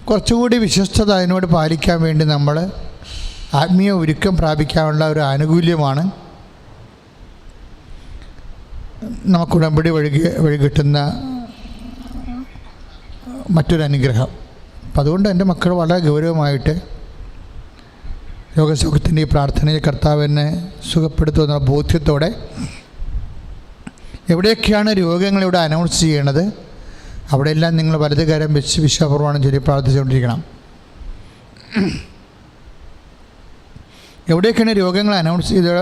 കുറച്ചുകൂടി വിശ്വസ്തത അതിനോട് പാലിക്കാൻ വേണ്ടി നമ്മൾ ആത്മീയ ഒരുക്കം പ്രാപിക്കാനുള്ള ഒരു ആനുകൂല്യമാണ് നമുക്ക് ഉടമ്പടി വഴി കിട്ടുന്ന മറ്റൊരു അനുഗ്രഹം. അപ്പം അതുകൊണ്ട് എൻ്റെ മക്കൾ വളരെ ഗൗരവമായിട്ട് രോഗസൗഖ്യത്തിൻ്റെ ഈ പ്രാർത്ഥനയിൽ കർത്താവിനെ സുഖപ്പെടുത്തുന്ന ബോധ്യത്തോടെ എവിടെയൊക്കെയാണ് രോഗങ്ങളിവിടെ അനൗൺസ് ചെയ്യണത് അവിടെയെല്ലാം നിങ്ങൾ വലത് കരം വെച്ച് വിശ്വാസപ്രമാണം ചൊല്ലി പ്രാർത്ഥിച്ചുകൊണ്ടിരിക്കണം. എവിടെയൊക്കെയാണ് രോഗങ്ങൾ അനൗൺസ് ചെയ്ത്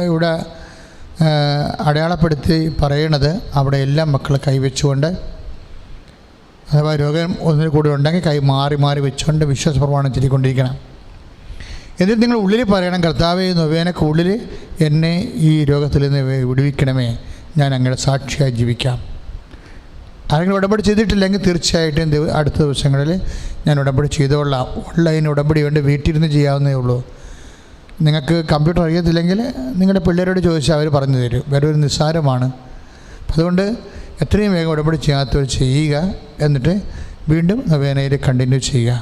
ഇവിടെ അടയാളപ്പെടുത്തി പറയണത് അവിടെ എല്ലാം മക്കൾ കൈവച്ചുകൊണ്ട്, അഥവാ രോഗം ഒന്നിൽ കൂടെ ഉണ്ടെങ്കിൽ കൈ മാറി മാറി വെച്ചുകൊണ്ട് വിശ്വാസപ്രമാണം ചൊല്ലിക്കൊണ്ടിരിക്കണം. എന്നിട്ട് നിങ്ങൾ ഉള്ളിൽ പറയണം, കർത്താവേ നൊവേനക്ക് ഉള്ളിൽ എന്നെ ഈ രോഗത്തിൽ നിന്ന് വിടുവിക്കണമേ, ഞാൻ അങ്ങയുടെ സാക്ഷിയായി ജീവിക്കാം. ആരെങ്കിലും ഉടമ്പടി ചെയ്തിട്ടില്ലെങ്കിൽ തീർച്ചയായിട്ടും അടുത്ത ദിവസങ്ങളിൽ ഞാൻ ഉടമ്പടി ചെയ്തോളാം. ഓൺലൈൻ ഉടമ്പടി കൊണ്ട് വീട്ടിലിരുന്ന് ചെയ്യാവുന്നേ ഉള്ളൂ. നിങ്ങൾക്ക് കമ്പ്യൂട്ടർ അറിയത്തില്ലെങ്കിൽ നിങ്ങളുടെ പിള്ളേരോട് ചോദിച്ചാൽ അവർ പറഞ്ഞു തരും. വേറെ ഒരു നിസ്സാരമാണ്. അതുകൊണ്ട് എത്രയും വേഗം ഉടമ്പടി ചെയ്യാത്തവർ ചെയ്യുക. എന്നിട്ട് വീണ്ടും നൊവേനയിൽ കണ്ടിന്യൂ ചെയ്യുക.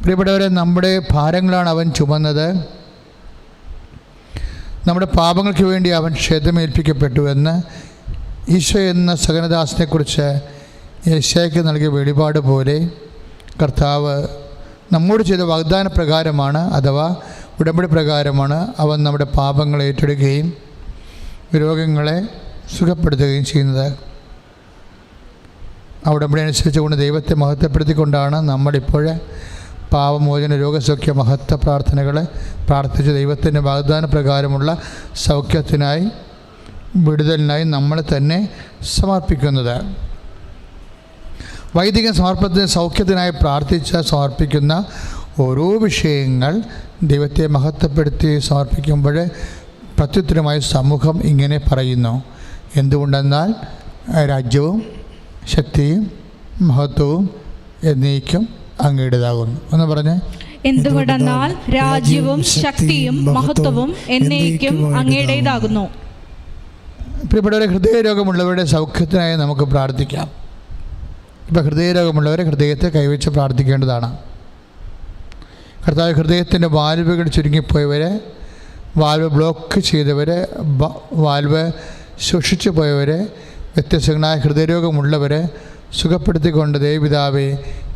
പ്രിയപ്പെട്ടവരെ, നമ്മുടെ ഭാരങ്ങളാണ് അവൻ ചുമന്നത്, നമ്മുടെ പാപങ്ങൾക്ക് വേണ്ടി അവൻ ക്ഷതമേൽപ്പിക്കപ്പെട്ടു എന്ന് ഈശോ എന്ന സഹനദാസനെക്കുറിച്ച് യെശയ്യായ്ക്ക് നൽകിയ വെളിപാട് പോലെ കർത്താവ് നമ്മോട് ചെയ്ത വാഗ്ദാന പ്രകാരമാണ്, അഥവാ ഉടമ്പടി പ്രകാരമാണ് അവൻ നമ്മുടെ പാപങ്ങളെ ഏറ്റെടുക്കുകയും രോഗങ്ങളെ സുഖപ്പെടുത്തുകയും ചെയ്യുന്നത്. ആ ഉടമ്പടി അനുസരിച്ചുകൊണ്ട് ദൈവത്തെ മഹത്വപ്പെടുത്തിക്കൊണ്ടാണ് നമ്മളിപ്പോൾ പാവമോചന രോഗസൗഖ്യ മഹത്വ പ്രാർത്ഥനകൾ പ്രാർത്ഥിച്ച് ദൈവത്തിൻ്റെ വാഗ്ദാന പ്രകാരമുള്ള സൗഖ്യത്തിനായി വിടുതലിനായി നമ്മളെ തന്നെ സമർപ്പിക്കുന്നത്. വൈദിക സമർപ്പണത്തിന് സൗഖ്യത്തിനായി സമർപ്പിക്കുന്ന ഓരോ വിഷയങ്ങൾ ദൈവത്തെ മഹത്വപ്പെടുത്തി സമർപ്പിക്കുമ്പോൾ പ്രത്യുത്തരമായി സമൂഹം ഇങ്ങനെ പറയുന്നു, എന്തുകൊണ്ടെന്നാൽ രാജ്യവും ശക്തിയും മഹത്വവും എന്നേക്കും അങ്ങയുടേതാകുന്നു. എന്ന് പറഞ്ഞ്, എന്തുകൊണ്ടെന്നാൽ രാജ്യവും ശക്തിയും മഹത്വവും എന്നേക്കും അങ്ങയുടേതാകുന്നു. പ്രിയപ്പെട്ടവരെ, ഹൃദയരോഗമുള്ളവരുടെ സൗഖ്യത്തിനായി നമുക്ക് പ്രാർത്ഥിക്കാം. ഇപ്പോൾ ഹൃദയരോഗമുള്ളവരെ ഹൃദയത്തെ കൈവച്ച് പ്രാർത്ഥിക്കേണ്ടതാണ്. കർത്താവ് ഹൃദയത്തിൻ്റെ വാൽവുകൾ ചുരുങ്ങിപ്പോയവരെ, വാൽവ് ബ്ലോക്ക് ചെയ്തവരെ, വാൽവ് സൂക്ഷിച്ചു പോയവരെ, വ്യത്യസ്തങ്ങളായ ഹൃദയരോഗമുള്ളവരെ സുഖപ്പെടുത്തിക്കൊണ്ട് ദൈവപിതാവേ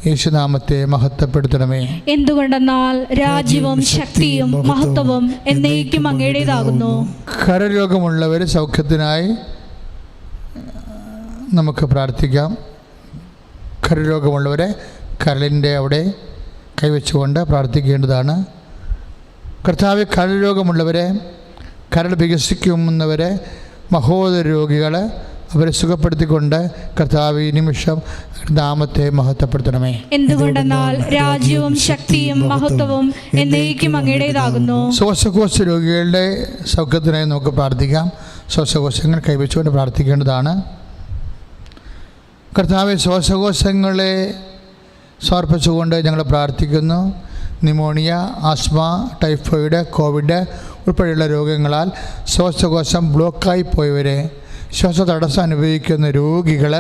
യേശുനാമത്തെ മഹത്വപ്പെടുത്തണമേ. എന്തുകൊണ്ടെന്നാൽ രാജ്യവും ശക്തിയും മഹത്വവും എന്നേക്കും അങ്ങയുടേതാകുന്നു. കരരോഗമുള്ളവർ സൗഖ്യത്തിനായി നമുക്ക് പ്രാർത്ഥിക്കാം. കരരോഗമുള്ളവരെ കരളിൻ്റെ അവിടെ കൈവച്ചുകൊണ്ട് പ്രാർത്ഥിക്കേണ്ടതാണ്. കർത്താവ് കരരോഗമുള്ളവരെ, കരൾ വികസിക്കുന്നവരെ, മഹോദര രോഗികളെ അവരെ സുഖപ്പെടുത്തിക്കൊണ്ട് കർത്താവ് ഈ നിമിഷം നാമത്തെ മഹത്വപ്പെടുത്തണമേ. എന്തുകൊണ്ടെന്നാൽ രാജ്യവും ശക്തിയും മഹത്വവും എന്നേക്കും അങ്ങയുടേതാകുന്നു. ശ്വാസകോശ രോഗികളുടെ സൗഖ്യത്തിനായി നമുക്ക് പ്രാർത്ഥിക്കാം. ശ്വാസകോശങ്ങൾ കൈവച്ചുകൊണ്ട് പ്രാർത്ഥിക്കേണ്ടതാണ്. കർത്താവ് ശ്വാസകോശങ്ങളെ സമർപ്പിച്ചുകൊണ്ട് ഞങ്ങൾ പ്രാർത്ഥിക്കുന്നു. ന്യൂമോണിയ, ആസ്മ, ടൈഫോയിഡ്, കോവിഡ് ഉൾപ്പെടെയുള്ള രോഗങ്ങളാൽ ശ്വാസകോശം ബ്ലോക്കായി പോയവരെ, ശ്വാസതടസ്സം അനുഭവിക്കുന്ന രോഗികൾ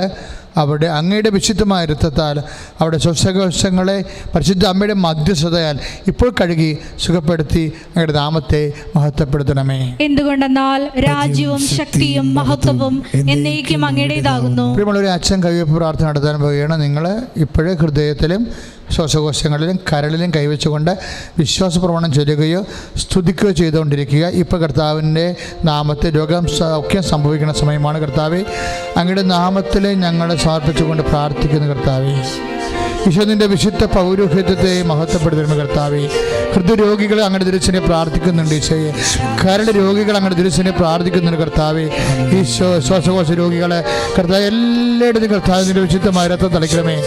അവിടെ അങ്ങയുടെ വിശുദ്ധമായ രക്തത്താൽ അവിടെ ശ്വാസകോശങ്ങളെ പരിശുദ്ധ അമ്മയുടെ മധ്യസ്ഥതയാൽ ഇപ്പോൾ കഴുകി സുഖപ്പെടുത്തി അങ്ങയുടെ നാമത്തെ മഹത്വപ്പെടുത്തണമേ. എന്തുകൊണ്ടെന്നാൽ രാജ്യവും ശക്തിയും മഹത്വവും എന്നേക്കും അങ്ങയുടേതാകുന്നു. പ്രിയമുള്ളവരെ, അച്ഛൻ കൈവയ്പ്പ് പ്രാർത്ഥന നടത്താൻ പോവുകയാണ്. നിങ്ങൾ ഇപ്പോഴേ ഹൃദയത്തിലും ശ്വാസകോശങ്ങളിലും കരളിലും കൈവച്ചുകൊണ്ട് വിശ്വാസപ്രമാണം ചൊല്ലുകയോ സ്തുതിക്കുകയോ ചെയ്തുകൊണ്ടിരിക്കുക. ഇപ്പോൾ കർത്താവിൻ്റെ നാമത്തിൽ രോഗം സൗഖ്യം സംഭവിക്കുന്ന സമയമാണ്. കർത്താവെ, അങ്ങയുടെ നാമത്തിൽ ഞങ്ങളെ സമർപ്പിച്ചുകൊണ്ട് പ്രാർത്ഥിക്കുന്നു. കർത്താവെ, ഈശോനിൻ്റെ വിശുദ്ധ പൗരോഹിത്യത്തെ മഹത്വപ്പെടുത്തണം. കർത്താവെ, ഹൃദയരോഗികൾ അങ്ങയുടെ ദുരിശനെ പ്രാർത്ഥിക്കുന്നുണ്ട്. ഈശോയെ, കരട് രോഗികൾ അങ്ങയുടെ ദുരിശനെ പ്രാർത്ഥിക്കുന്നുണ്ട്. കർത്താവെ, ഈശോ ശ്വാസകോശ രോഗികളെ കർത്താവ് എല്ലായിടത്തും കർത്താവിൻ്റെ വിശുദ്ധമായ രക്തം തളിക്കണമേ.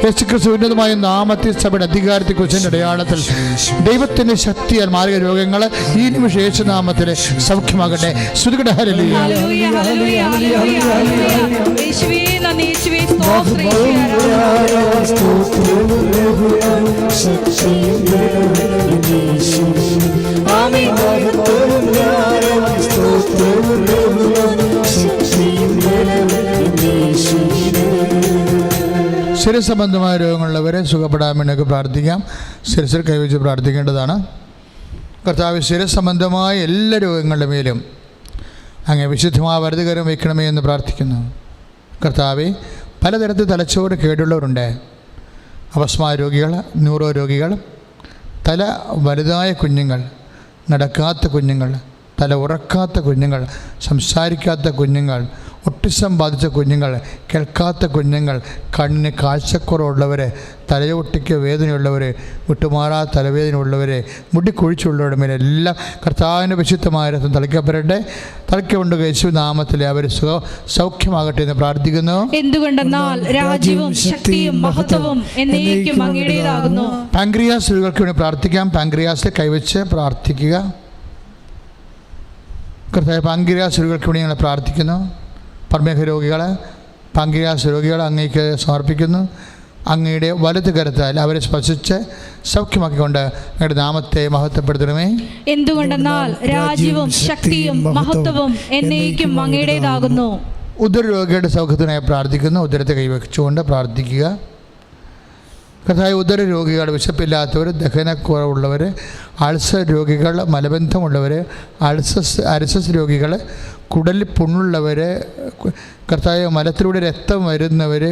യേശുക്രിസ്തു ഉന്നതമായ നാമത്തിൽ സഭയുടെ അധികാരത്തെക്കുറിച്ച് അടയാളത്തിൽ ദൈവത്തിൻ്റെ ശക്തിയാൽ മാർഗ രോഗങ്ങൾ ഈ നിമിഷം യേശുനാമത്തിൽ സൗഖ്യമാകട്ടെ. ശ്രുതികട ഹല്ലേലൂയ. ശിരസംബന്ധമായ രോഗങ്ങളുള്ളവരെ സുഖപ്പെടാൻ വേണ്ടിയൊക്കെ പ്രാർത്ഥിക്കാം. ശിരസിൽ കൈവച്ച് പ്രാർത്ഥിക്കേണ്ടതാണ്. കർത്താവ് ശിരസംബന്ധമായ എല്ലാ രോഗങ്ങളുടെ മേലും അങ്ങ് വിശുദ്ധമായ വലതുകരം വയ്ക്കണമേ എന്ന് പ്രാർത്ഥിക്കുന്നു. കർത്താവെ, പലതരത്തിൽ തലച്ചോറ് കേടുള്ളവരുണ്ട്. അപസ്മാര രോഗികൾ, ന്യൂറോ രോഗികൾ, തല വലുതായ കുഞ്ഞുങ്ങൾ, നടക്കാത്ത കുഞ്ഞുങ്ങൾ, തല ഉറക്കാത്ത കുഞ്ഞുങ്ങൾ, സംസാരിക്കാത്ത കുഞ്ഞുങ്ങൾ, ഒട്ടിസം ബാധിച്ച കുഞ്ഞുങ്ങൾ, കേൾക്കാത്ത കുഞ്ഞുങ്ങൾ, കണ്ണിന് കാഴ്ചക്കുറവുള്ളവർ, തലയൊട്ടിക്ക് വേദനയുള്ളവർ, വിട്ടുമാറാ തലവേദനയുള്ളവർ, മുടിക്കൊഴിച്ചുള്ളവരുടെ മേലെല്ലാം കർത്താവിൻ്റെ വിശുദ്ധമായ രക്തം തളിക്കപ്പെടട്ടെ. തളിക്കൊണ്ട് യേശു നാമത്തിൽ അവർ സൗഖ്യമാകട്ടെ എന്ന് പ്രാർത്ഥിക്കുന്നു. എന്തുകൊണ്ടെന്നാൽ രാജ്യവും ശക്തിയും മഹത്വവും എന്നേക്കും അങ്ങയുടേതാകുന്നു. പാൻക്രിയാസ് രോഗികൾക്ക് വേണ്ടി പ്രാർത്ഥിക്കാം. പാൻക്രിയാസിൽ കൈവച്ച് പ്രാർത്ഥിക്കുക. കർത്താവ് പാൻക്രിയാസ് രോഗികൾക്ക് വേണ്ടി ഞങ്ങൾ പ്രാർത്ഥിക്കുന്നു. പ്രമേഹ രോഗികൾ, പാൻക്രിയാസ് രോഗികൾ അങ്ങേക്ക് സമർപ്പിക്കുന്നു. അങ്ങയുടെ വലത് കരത്താൽ അവരെ സ്പർശിച്ച് സൗഖ്യമാക്കിക്കൊണ്ട് അങ്ങയുടെ നാമത്തെ മഹത്വപ്പെടുത്തണമേ. എന്തുകൊണ്ടെന്നാൽ രാജ്യവും ശക്തിയും മഹത്വവും എന്നേക്കും അങ്ങയുടേതാകുന്നു. ഉദര രോഗികളുടെ സൗഖ്യത്തിനായി പ്രാർത്ഥിക്കുന്നു. ഉദരത്തെ കൈവച്ചുകൊണ്ട് പ്രാർത്ഥിക്കുക. കർത്താവ് ഉദര രോഗികൾ, വിശപ്പില്ലാത്തവർ, ദഹനക്കുറവുള്ളവർ, അൾസർ രോഗികൾ, മലബന്ധമുള്ളവർ, അരിസസ് രോഗികൾ, കുടലിൽ പുണ്ണുള്ളവർ, കർത്താവ് മലത്തിലൂടെ രക്തം വരുന്നവർ,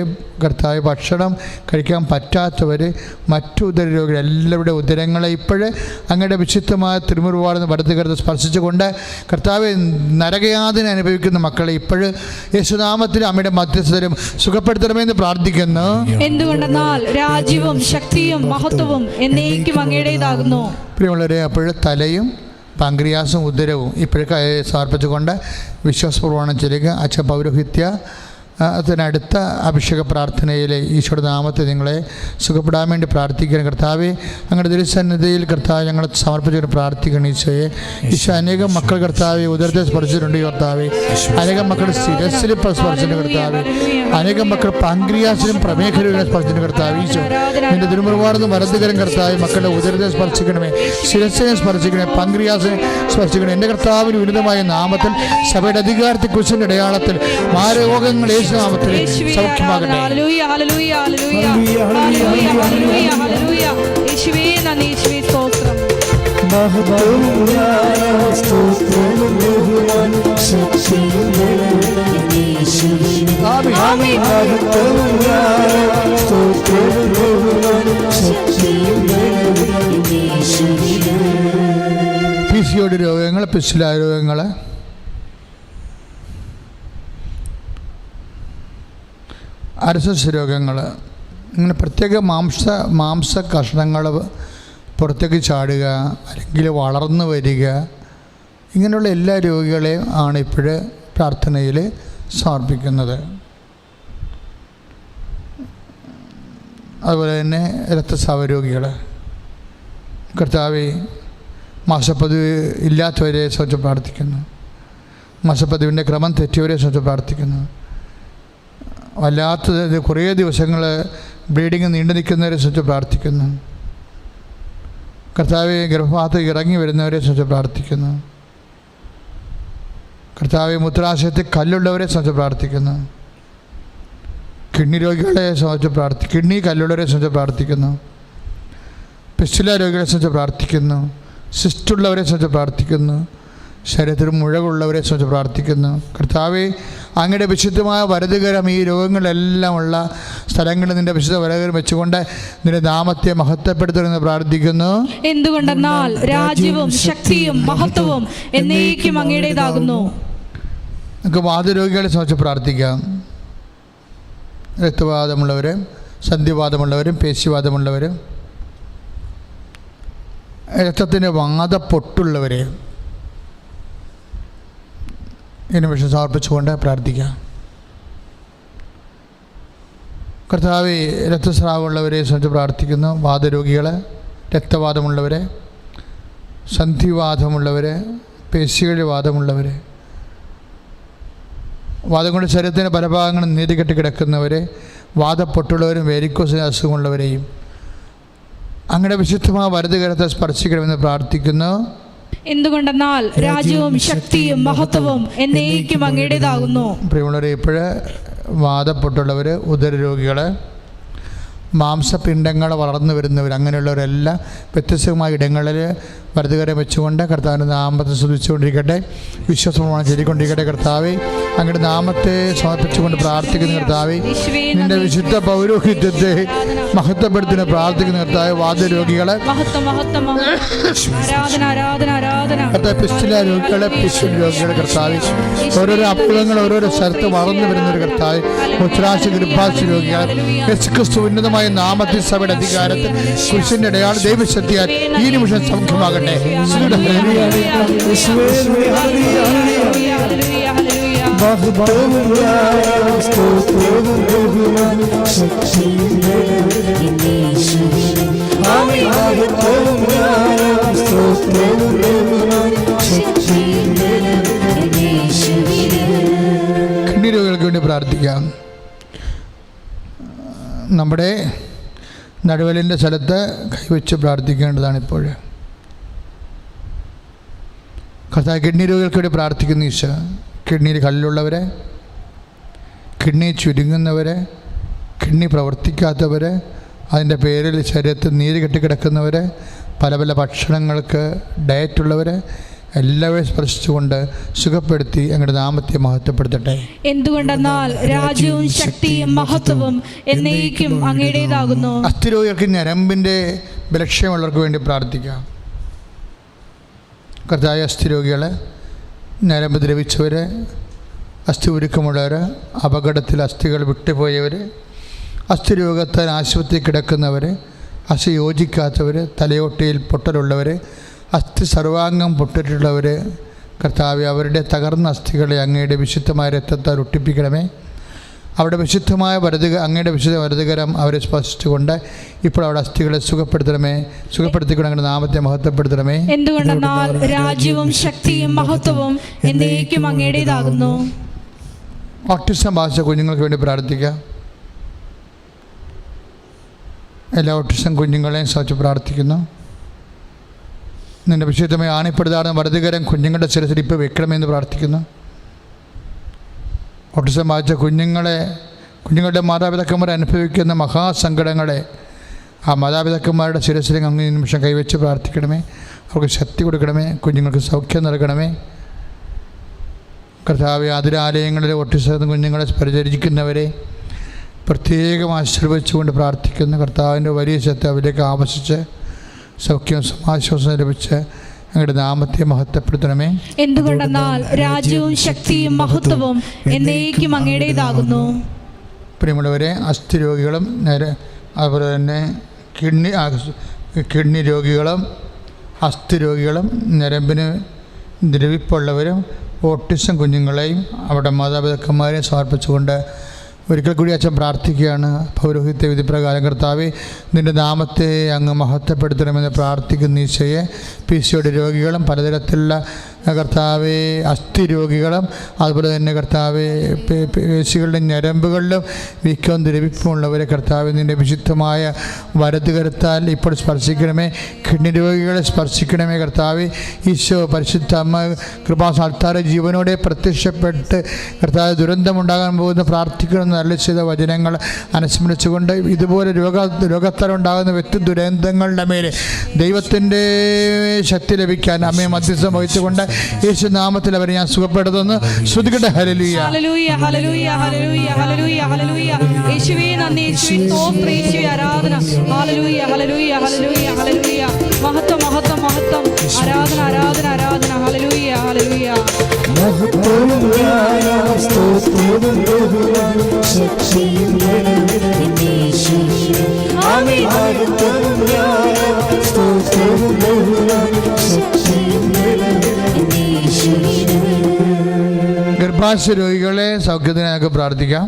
കർത്താവ് ഭക്ഷണം കഴിക്കാൻ പറ്റാത്തവർ, മറ്റു ഉദര രോഗികൾ എല്ലാവരുടെ ഉദരങ്ങളെ ഇപ്പോഴ് അങ്ങയുടെ വിശുദ്ധമായ തിരുമുറിവാടുന്ന വലത്ത് കരുത്ത് സ്പർശിച്ചുകൊണ്ട് കർത്താവ് നരകയാതന അനുഭവിക്കുന്ന മക്കളെ ഇപ്പോഴ് യേശുനാമത്തിൽ അമ്മയുടെ മധ്യസ്ഥരും സുഖപ്പെടുത്തണമെന്ന് പ്രാർത്ഥിക്കുന്നു. എന്തുകൊണ്ടെന്നാൽ രാജ്യവും ശക്തിയും മഹത്വവും എന്നേക്കും അങ്ങയുടേതാകുന്നു. പ്രിയമുള്ളവരെ, അപ്പോഴ് തലയും പാൻക്രിയാസും ഉദരവും ഇപ്പോഴൊക്കെ സമർപ്പിച്ചുകൊണ്ട് വിശ്വാസപൂർവ്വം ചെല്ലുക. അച്ഛ പൗരോഹിത്യ അതിനടുത്ത അഭിഷേക പ്രാർത്ഥനയിൽ ഈശോയുടെ നാമത്തെ നിങ്ങളെ സുഖപ്പെടാൻ വേണ്ടി പ്രാർത്ഥിക്കണം. കർത്താവെ, അങ്ങയുടെ തിരുസന്നിധിയിൽ കർത്താവ് ഞങ്ങളെ സമർപ്പിച്ചുകൊണ്ട് പ്രാർത്ഥിക്കണം. ഈശോയെ, ഈശോ അനേകം മക്കൾ കർത്താവെ ഉദരത്തെ സ്പർശിച്ചിട്ടുണ്ട്. കർത്താവെ, അനേകം മക്കൾ ശിരസിലും സ്പർശിച്ചിട്ടുണ്ട്. കർത്താവെ, അനേകം മക്കൾ പാൻക്രിയാസിലും പ്രമേഹരോഗികളെ സ്പർശിച്ചിട്ടുണ്ട്. കർത്താവ്, ഈശോ നിന്റെ തിരുമുറിവാടുന്ന വലതുകരം കർത്താവ് മക്കളുടെ ഉദരത്തെ സ്പർശിക്കണമേ, ശിരസിനെ സ്പർശിക്കണമേ, പാൻക്രിയാസിനെ സ്പർശിക്കണമേ. എൻ്റെ കർത്താവിന് ഉന്നതമായ നാമത്തിൽ സഭയുടെ അധികാരത്തെ കുറിച്ചിൻ്റെ അടയാളത്തിൽ മാരരോഗങ്ങൾ നാമത്തിൽ സൗഖ്യമാകട്ടെ. ഹല്ലേലൂയ, ഹല്ലേലൂയ, ഹല്ലേലൂയ, ഹല്ലേലൂയ, ഹല്ലേലൂയ, ഹല്ലേലൂയ. യേശുവേ നന്ദി, യേശുവേ സ്തോത്രം. PCOD രോഗങ്ങൾ, പിസ്റ്റുല രോഗങ്ങൾ, അരിസസ് രോഗങ്ങൾ, ഇങ്ങനെ പ്രത്യേക മാംസ കഷ്ണങ്ങൾ പുറത്തേക്ക് ചാടുക, അല്ലെങ്കിൽ വളർന്നു വരിക, ഇങ്ങനെയുള്ള എല്ലാ രോഗികളെയും ആണ് ഇപ്പോഴ് പ്രാർത്ഥനയിൽ സമർപ്പിക്കുന്നത്. അതുപോലെ തന്നെ രക്തസ്രാവ രോഗികൾ, കർത്താവേ മാസപ്പതിവ് ഇല്ലാത്തവരെ സംബന്ധിച്ച് പ്രാർത്ഥിക്കുന്നു. മാസപ്പതിവിൻ്റെ ക്രമം തെറ്റിയവരെ സംബന്ധിച്ച് പ്രാർത്ഥിക്കുന്നു. വല്ലാത്തത് കുറേ ദിവസങ്ങൾ ബ്ലീഡിങ് നീണ്ടു നിൽക്കുന്നവരെ സംബന്ധിച്ച് പ്രാർത്ഥിക്കുന്നു. കർത്താവെ, ഗർഭപാത്രത്തിൽ ഇറങ്ങി വരുന്നവരെ സംബന്ധിച്ച് പ്രാർത്ഥിക്കുന്നു. കർത്താവെ, മൂത്രാശയത്തിൽ കല്ലുള്ളവരെ സംബന്ധിച്ച് പ്രാർത്ഥിക്കുന്നു. കിഡ്നി രോഗികളെ സംബന്ധിച്ച് കിഡ്നി കല്ലുള്ളവരെ സംബന്ധിച്ച് പ്രാർത്ഥിക്കുന്നു. പിസ്റ്റുല രോഗികളെ സംബന്ധിച്ച് പ്രാർത്ഥിക്കുന്നു. സിസ്റ്റുള്ളവരെ സംബന്ധിച്ച് പ്രാർത്ഥിക്കുന്നു. ശരീരത്തിൽ മുഴകളുള്ളവരെ സംബന്ധിച്ച് പ്രാർത്ഥിക്കുന്നു. കർത്താവെ, അങ്ങയുടെ വിശുദ്ധമായ വലതുകരം ഈ രോഗങ്ങളെല്ലാം ഉള്ള സ്ഥലങ്ങളിൽ നിൻ്റെ വിശുദ്ധ വലതുകരം വെച്ചുകൊണ്ട് നിന്റെ നാമത്തെ മഹത്വപ്പെടുത്തണമെന്ന് പ്രാർത്ഥിക്കുന്നു. എന്തുകൊണ്ടെന്നാൽ രാജ്യവും ശക്തിയും മഹത്വവും എന്നേക്കും അങ്ങയുടേതാകുന്നു. നമുക്ക് വാതരോഗികളെ സംബന്ധിച്ച് പ്രാർത്ഥിക്കാം. രക്തവാദമുള്ളവരും സന്ധിവാദമുള്ളവരും പേശിവാദമുള്ളവരും രക്തത്തിൻ്റെ വാദപ്പൊട്ടുള്ളവരെ ഈ നിമിഷം സമർപ്പിച്ചുകൊണ്ട് പ്രാർത്ഥിക്കാം. കർത്താവേ, രക്തസ്രാവമുള്ളവരെ സംബന്ധിച്ച് പ്രാർത്ഥിക്കുന്നു. വാതരോഗികൾ, രക്തവാദമുള്ളവരെ, സന്ധിവാദമുള്ളവരെ, പേശികളുടെ വാദമുള്ളവരെ, വാദം കൊണ്ട് ശരീരത്തിൻ്റെ പല ഭാഗങ്ങളും നീതികെട്ടി കിടക്കുന്നവരെ, വാദപ്പൊട്ടുള്ളവരും വേരിക്കോസിന് അസുഖമുള്ളവരെയും അങ്ങയുടെ വിശുദ്ധമായ വലതുകരത്തെ സ്പർശിക്കണമെന്ന് പ്രാർത്ഥിക്കുന്നു. എന്തുകൊണ്ടെന്നാൽ രാജ്യവും ശക്തിയും മഹത്വവും എന്നേക്കും അങ്ങയുടേതാകുന്നു. പ്രിയമുള്ളവരെ, ഇപ്പോഴ് വാദപ്പൊട്ടുള്ളവർ, ഉദരരോഗികൾ, മാംസപിണ്ഡങ്ങൾ വളർന്നു വരുന്നവർ, അങ്ങനെയുള്ളവരെല്ലാം വ്യത്യസ്തമായ ഇടങ്ങളിൽ വലതുകരം വെച്ചുകൊണ്ട് കർത്താവിൻ്റെ നാമത്തെ സ്തുതിച്ചുകൊണ്ടിരിക്കട്ടെ, വിശ്വാസമാണ് ചൊല്ലിക്കൊണ്ടിരിക്കട്ടെ. കർത്താവെ, അങ്ങയുടെ നാമത്തെ സമർപ്പിച്ചുകൊണ്ട് പ്രാർത്ഥിക്കുന്ന കർത്താവെ, നിന്റെ വിശുദ്ധ പൗരോഹിത്യത്തെ മഹത്വപ്പെടുത്തുന്ന പ്രാർത്ഥിക്കുന്ന കർത്താവ്, വാദരോഗികളെ, പിസ്റ്റുല രോഗികളെ, പിസ്റ്റുല രോഗികളെ കർത്താവ്, ഓരോരോ അത്ഭുതങ്ങൾ ഓരോരോ സ്ഥലത്ത് വളർന്നു വരുന്നൊരു കർത്താവ്, മുത്രാശ ഗർഭാശയ രോഗികൾ, യേശുക്രിസ്തു ഉന്നതമായ നാമത്തിൽ സഭയുടെ അധികാരത്തിൽ കുരിശിന്റെ അടയാള ദൈവശക്തിയാൽ ഈ നിമിഷം സൗഖ്യമാകട്ടെ. കിഡ്നി രോഗികൾക്ക് വേണ്ടി പ്രാർത്ഥിക്കാം. നമ്മുടെ നടുവലിൻ്റെ സ്ഥലത്ത് കൈവച്ച് പ്രാർത്ഥിക്കേണ്ടതാണ് ഇപ്പോൾ. കർത്താവ്, കിഡ്നി രോഗികൾക്ക് വേണ്ടി പ്രാർത്ഥിക്കുന്ന ഈശോ, കിഡ്നിയിൽ കല്ലുള്ളവരെ, കിഡ്നി ചുരുങ്ങുന്നവരെ, കിഡ്നി പ്രവർത്തിക്കാത്തവർ, അതിൻ്റെ പേരിൽ ശരീരത്തിൽ നീര് കെട്ടിക്കിടക്കുന്നവർ, പല പല ഭക്ഷണങ്ങൾക്ക് ഡയറ്റുള്ളവർ, എല്ലാവരെയും സ്പർശിച്ചുകൊണ്ട് സുഖപ്പെടുത്തി അങ്ങയുടെ നാമത്തെ മഹത്വപ്പെടുത്തട്ടെ. എന്തുകൊണ്ടെന്നാൽ രാജ്യവും ശക്തിയും മഹത്വവും എന്നേക്കും അങ്ങയുടേതാകുന്നു. അസ്ഥിരോഗികൾക്ക് ഞരമ്പിൻ്റെ ബലക്ഷയമുള്ളവർക്ക് വേണ്ടി പ്രാർത്ഥിക്കാം. കർത്താവ്, അസ്ഥിരോഗികൾ, ഞരമ്പ് ദ്രവിച്ചവർ, അസ്ഥി ഉരുക്കമുള്ളവർ, അപകടത്തിൽ അസ്ഥികൾ വിട്ടുപോയവർ, അസ്ഥിരോഗത്താൽ ആശുപത്രിയിൽ കിടക്കുന്നവർ, അസ്ഥി യോജിക്കാത്തവർ, തലയോട്ടിയിൽ പൊട്ടലുള്ളവർ, അസ്ഥി സർവാംഗം പൊട്ടിട്ടുള്ളവർ, കർത്താവ്, അവരുടെ തകർന്ന അസ്ഥികളെ അങ്ങയുടെ വിശുദ്ധമായ രക്തത്താൽ ഒട്ടിപ്പിക്കണമേ. അവിടെ വിശുദ്ധമായ അങ്ങയുടെ വിശുദ്ധ വലതുകരം അവരെ സ്പർശിച്ചുകൊണ്ട് ഇപ്പോൾ അവിടെ അസ്ഥികളെ സുഖപ്പെടുത്തണമേ. സുഖപ്പെടുത്തിക്കൊണ്ട് അങ്ങയുടെ നാമത്തെ മഹത്വപ്പെടുത്തണമേ. എന്തുകൊണ്ടെന്നാൽ രാജ്യവും ശക്തിയും മഹത്വവും എന്നേക്കും അങ്ങയുടേതാകുന്നു. ഓട്ടിസം ബാധിച്ച കുഞ്ഞുങ്ങൾക്ക് വേണ്ടി പ്രാർത്ഥിക്കാം. എല്ലാ ഓട്ടിസം കുഞ്ഞുങ്ങളെയും സംബന്ധിച്ച് പ്രാർത്ഥിക്കുന്നു. നിൻ്റെ വിശുദ്ധമായി ആണിപ്പെടുത്താറുന്ന വലതുകരം കുഞ്ഞുങ്ങളുടെ ശിരസിൽ ഇപ്പോൾ വെക്കണമെന്ന് പ്രാർത്ഥിക്കുന്നു. ഓട്ടിസം ബാധിച്ച കുഞ്ഞുങ്ങളുടെ മാതാപിതാക്കന്മാർ അനുഭവിക്കുന്ന മഹാസങ്കടങ്ങളെ ആ മാതാപിതാക്കന്മാരുടെ ശിരസിലേക്ക് അങ്ങ് നിമിഷം കൈവച്ച് പ്രാർത്ഥിക്കണമേ. അവർക്ക് ശക്തി കൊടുക്കണമേ. കുഞ്ഞുങ്ങൾക്ക് സൗഖ്യം നൽകണമേ. കർത്താവ്, ആതുരാലയങ്ങളിൽ ഓട്ടിസം കുഞ്ഞുങ്ങളെ പരിചരിക്കുന്നവരെ പ്രത്യേകം ആശീർവദിച്ചുകൊണ്ട് പ്രാർത്ഥിക്കുന്നു. കർത്താവിൻ്റെ വലിയ ശക്തി അവരിലേക്ക് ആവശ്യിച്ച് സൗഖ്യവും സമാശ്വാസം ലഭിച്ച് അങ്ങയുടെ നാമത്തെ മഹത്വപ്പെടുത്തണമേ. എന്തുകൊണ്ടെന്നാൽ രാജ്യവും ശക്തിയും മഹത്വവും എന്നേക്കും അങ്ങയുടേതാകുന്നു. പ്രിയമുള്ളവരെ, അസ്ഥി രോഗികളും അതുപോലെ തന്നെ കിഡ്നി രോഗികളും അസ്ഥി രോഗികളും ഞരമ്പിന് ദ്രവിപ്പുള്ളവരും ഓട്ടിസം കുഞ്ഞുങ്ങളെയും അവരുടെ മാതാപിതാക്കന്മാരെയും സമർപ്പിച്ചുകൊണ്ട് ഒരിക്കൽ കൂടി അച്ഛൻ പ്രാർത്ഥിക്കുകയാണ്. പൗരോഹിത്യ വിധിപ്രകാരം കർത്താവെ, നിൻ്റെ നാമത്തെ അങ്ങ് മഹത്വപ്പെടുത്തണമെന്ന് പ്രാർത്ഥിക്കുന്ന ഈശോയെ, PCOD രോഗികളും പലതരത്തിലുള്ള കർത്താവെ അസ്ഥി രോഗികളും അതുപോലെ തന്നെ കർത്താവെ പേശികളുടെ ഞരമ്പുകളിലും വീക്കവും ദ്രവിപ്പുമുള്ളവരെ കർത്താവെ നിൻ്റെ വിശുദ്ധമായ വലതുകരത്താൽ ഇപ്പോൾ സ്പർശിക്കണമേ. കിഡ്നി രോഗികളെ സ്പർശിക്കണമേ. കർത്താവെ, ഈശോ പരിശുദ്ധ അമ്മ കൃപാസാൽത്താര ജീവനോടെ പ്രത്യക്ഷപ്പെട്ട് കർത്താവ് ദുരന്തമുണ്ടാകാൻ പോകുന്ന പ്രാർത്ഥിക്കണമെന്ന് നല്ല ചെയ്ത വചനങ്ങൾ അനുസ്മരിച്ചുകൊണ്ട് ഇതുപോലെ രോഗത്താലുണ്ടാകുന്ന വ്യക്തി ദുരന്തങ്ങളുടെ മേലെ ദൈവത്തിൻ്റെ ശക്തി ലഭിക്കാൻ അമ്മയെ മധ്യസ്ഥം വഹിച്ചുകൊണ്ട് യേശു നാമത്തിൽ അവരെ ഞാൻ സുഖപ്പെടുത്തുന്നു. ശ്രുതികട്ടെ. ഹല്ലേലൂയ, ഹല്ലേലൂയ, ഹല്ലേലൂയ, ഹല്ലേലൂയ, ഹല്ലേലൂയ, ഹല്ലേലൂയ. യേശുവേ നന്ദി, യേശുവേ സ്തോത്രം, യേശുവേ ആരാധന. ഹല്ലേലൂയ, ഹല്ലേലൂയ, ഹല്ലേലൂയ, ഹല്ലേലൂയ. മഹത്വം, മഹത്വം, മഹത്വം. ആരാധന, ആരാധന, ആരാധന. ഹല്ലേലൂയ, ഹല്ലേലൂയ. ഗർഭാശയ രോഗികളെ സൗഖ്യത്തിനൊക്കെ പ്രാർത്ഥിക്കാം.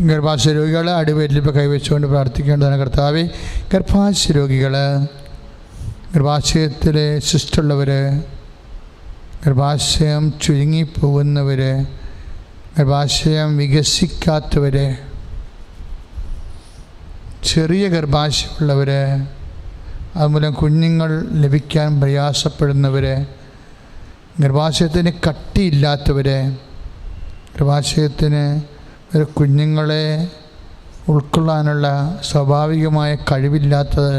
ഗർഭാശയ രോഗികളെ അടിവയറ്റിലിപ്പോൾ കൈവച്ചുകൊണ്ട് പ്രാർത്ഥിക്കേണ്ടതാണ്. കർത്താവെ, ഗർഭാശയ രോഗികൾ, ഗർഭാശയത്തിലെ സിസ്റ്റുള്ളവർ, ഗർഭാശയം ചുരുങ്ങിപ്പോകുന്നവർ, ഗർഭാശയം വികസിക്കാത്തവർ, ചെറിയ ഗർഭാശയമുള്ളവർ, അതുമൂലം കുഞ്ഞുങ്ങൾ ലഭിക്കാൻ പ്രയാസപ്പെടുന്നവർ, ഗർഭാശയത്തിന് കട്ടിയില്ലാത്തവർ, ഗർഭാശയത്തിന് ഒരു കുഞ്ഞുങ്ങളെ ഉൾക്കൊള്ളാനുള്ള സ്വാഭാവികമായ കഴിവില്ലാത്തത്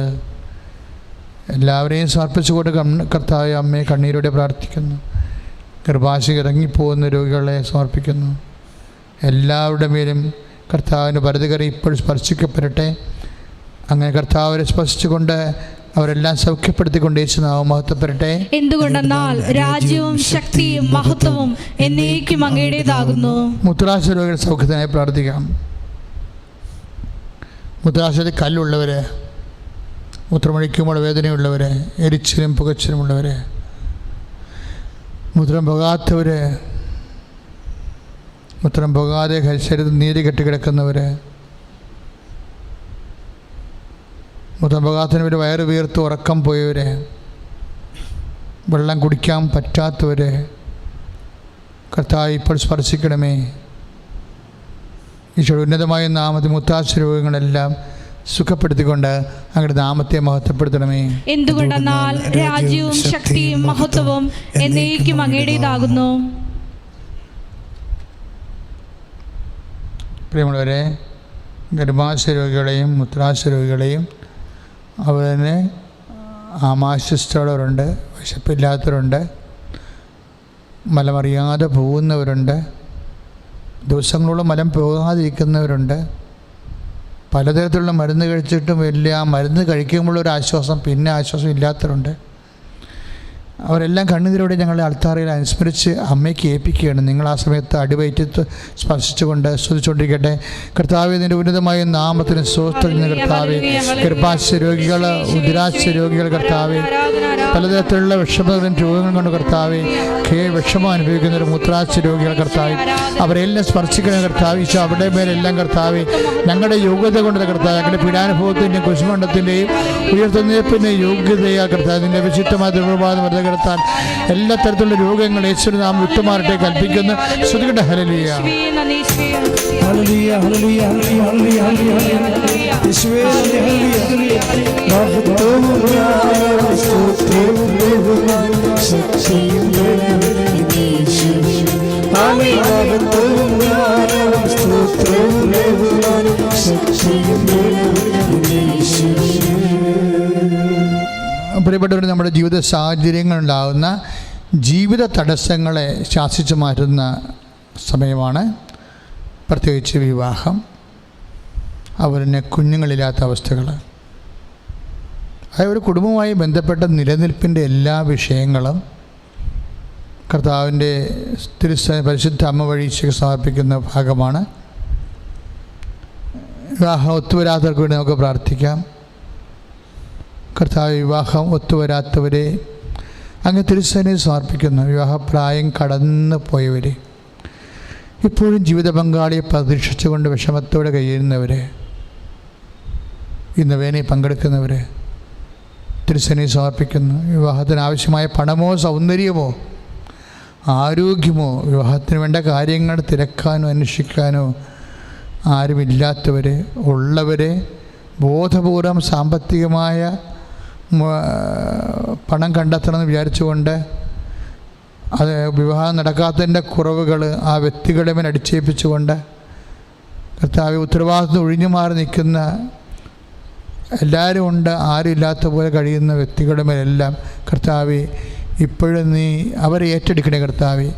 എല്ലാവരെയും സമർപ്പിച്ചുകൊണ്ട് കർത്താവേ അമ്മയെ കണ്ണീരോടെ പ്രാർത്ഥിക്കുന്നു. ഗർഭാശയം ഇറങ്ങിപ്പോകുന്ന രോഗികളെ സമർപ്പിക്കുന്നു. എല്ലാവരുടെ മേലും കർത്താവിൻ്റെ വലതുകര ഇപ്പോഴും സ്പർശിക്കപ്പെടട്ടെ. അങ്ങനെ കർത്താവിനെ സ്പർശിച്ചുകൊണ്ട് അവരെല്ലാം സൗഖ്യപ്പെടുത്തിക്കൊണ്ട് യേശുനാമം മഹത്വപ്പെടട്ടെ. എന്തുകൊണ്ടെന്നാൽ രാജ്യവും ശക്തിയും മഹത്വവും എന്നേക്കും അങ്ങയുടേതാകുന്നു. മൂത്രാശയ രോഗികളുടെ സൗഖ്യത്തിനായി പ്രാർത്ഥിക്കാം. മൂത്രാശയത്തിൽ കല്ലുള്ളവർ, മൂത്രമൊഴിക്കുമ്പോൾ വേദനയുള്ളവർ, എരിച്ചിലും പുകച്ചിലുമുള്ളവർ, മൂത്രം പോകാത്തവർ, മൂത്രം പോകാതെ ശരീരത്തിൽ നീര് കെട്ടിക്കിടക്കുന്നവർ, മൂത്രം പോകാത്തതിന് ഒരു വയറ് വീർത്ത് ഉറക്കം പോയവർ, വെള്ളം കുടിക്കാൻ പറ്റാത്തവർ, കർത്താവ് ഇപ്പോൾ സ്പർശിക്കണമേ. ഈശോയുടെ ഉന്നതമായ നാമത്തിൽ മൂത്രാശയ രോഗങ്ങളെല്ലാം സുഖപ്പെടുത്തിക്കൊണ്ട് അങ്ങയുടെ നാമത്തെ മഹത്വപ്പെടുത്തണമേ. എന്തുകൊണ്ടെന്നാൽ രാജ്യവും ശക്തിയും മഹത്വവും എന്നേക്കും അങ്ങയുടേതാകുന്നു. പ്രിയമുള്ളവരെ, ഗർഭാശയ രോഗികളെയും മൂത്രാശയ രോഗികളെയും അതുപോലെ ആമാശിഷ്ടമുള്ളവരുണ്ട്, വിശപ്പില്ലാത്തവരുണ്ട്, മലമറിയാതെ പോകുന്നവരുണ്ട്, ദിവസങ്ങളോളം മലം പോകാതിരിക്കുന്നവരുണ്ട്, പലതരത്തിലുള്ള മരുന്ന് കഴിച്ചിട്ടും വലിയ ആ മരുന്ന് കഴിക്കുമ്പോഴൊരു ആശ്വാസം പിന്നെ ആശ്വാസം ഇല്ലാത്തവരുണ്ട്. അവരെല്ലാം കണ്ണുനീരോടെ ഞങ്ങളെ അൾത്താറയിൽ അനുസ്മരിച്ച് അമ്മയ്ക്ക് ഏൽപ്പിക്കുകയാണ്. നിങ്ങൾ ആ സമയത്ത് അടിവയറ്റത്ത് സ്പർശിച്ചുകൊണ്ട് സ്തുതിച്ചുകൊണ്ടിരിക്കട്ടെ. കർത്താവേ, നിൻ്റെ ഉന്നതമായ നാമത്തിന് സ്തോത്രം. കർത്താവേ, ഗർഭാശയ രോഗികൾ, ഉദരാശയ രോഗികൾ, കർത്താവേ, പലതരത്തിലുള്ള വിഷമങ്ങളും രോഗങ്ങളും കൊണ്ട് കർത്താവേ വിഷമം അനുഭവിക്കുന്ന ഒരു മൂത്രാശയ രോഗികൾ, കർത്താവേ, അവരെല്ലാം സ്പർശിക്കണം കർത്താവ്. ഈശോ അവിടെ മേലെല്ലാം കർത്താവേ ഞങ്ങളുടെ യോഗ്യത കൊണ്ട് കർത്താവ്, ഞങ്ങളുടെ പീഡാനുഭവത്തിൻ്റെയും കുശുമണ്ഡത്തിൻ്റെയും ഉയർത്തുന്നേപ്പിൻ്റെയും യോഗ്യതയാ കർത്താവ്, നിൻ്റെ വിശുദ്ധമായ ദുർപ്രഭാതം വെറുതെ കിടത്താൻ എല്ലാ തരത്തിലുള്ള രോഗങ്ങൾ യേശുവിന്റെ നാമം വിട്ടുമാറട്ടെ കൽപ്പിക്കുന്നു. ശ്രുതികട്ടെ. ഹല്ലേലൂയ, ഹല്ലേലൂയ, ഹല്ലേലൂയ, ഹല്ലേലൂയ, ഹല്ലേലൂയ. യേശുവേ ഹല്ലേലൂയ, മഹത്വവും ജ്ഞാനവും സ്തുതിയും ബഹുമാനവും ശക്തിയും യേശുവേ. ആമേൻ. മഹത്വവും ജ്ഞാനവും സ്തുതിയും ബഹുമാനവും ശക്തിയും യേശുവേ. പ്രിയപ്പെട്ടവർ, നമ്മുടെ ജീവിത സാഹചര്യങ്ങളുണ്ടാകുന്ന ജീവിത തടസ്സങ്ങളെ ശാസിച്ചു മാറ്റുന്ന സമയമാണ്. പ്രത്യേകിച്ച് വിവാഹം, അവരിന് കുഞ്ഞുങ്ങളില്ലാത്ത അവസ്ഥകൾ, അതായത് ഒരു കുടുംബവുമായി ബന്ധപ്പെട്ട നിലനിൽപ്പിൻ്റെ എല്ലാ വിഷയങ്ങളും കർത്താവിൻ്റെ പരിശുദ്ധ അമ്മ വഴി സമർപ്പിക്കുന്ന ഭാഗമാണ്. വിവാഹം ഒത്തുവരാത്തവർക്ക് വേണ്ടി നമുക്ക് പ്രാർത്ഥിക്കാം. കർത്താവ്, വിവാഹം ഒത്തുവരാത്തവരെ അങ്ങ് തിരുസേനയിൽ സമർപ്പിക്കുന്നു. വിവാഹപ്രായം കടന്നു പോയവർ, ഇപ്പോഴും ജീവിത പങ്കാളിയെ പ്രതീക്ഷിച്ചുകൊണ്ട് വിഷമത്തോടെ കഴിയുന്നവർ, ഇന്ന് വേനയിൽ പങ്കെടുക്കുന്നവർ തിരുസേനയിൽ സമർപ്പിക്കുന്നു. വിവാഹത്തിന് ആവശ്യമായ പണമോ സൗന്ദര്യമോ ആരോഗ്യമോ വിവാഹത്തിന് വേണ്ട കാര്യങ്ങൾ തിരക്കാനോ അന്വേഷിക്കാനോ ആരുമില്ലാത്തവർ, ഉള്ളവരെ ബോധപൂർവം സാമ്പത്തികമായ പണം കണ്ടെത്തണമെന്ന് വിചാരിച്ചുകൊണ്ട് അത് വിവാഹം നടക്കാത്തതിൻ്റെ കുറവുകൾ ആ വ്യക്തികളുടെ മേൽ അടിച്ചേൽപ്പിച്ചുകൊണ്ട് കർത്താവ് ഉത്തരവാദിത്വം ഒഴിഞ്ഞു മാറി നിൽക്കുന്ന എല്ലാവരും ഉണ്ട്, ആരും ഇല്ലാത്ത പോലെ കഴിയുന്ന വ്യക്തികളുടെ മേലെല്ലാം കർത്താവ് ഇപ്പോഴും നീ അവരെ ഏറ്റെടുക്കണേ. കർത്താവ്,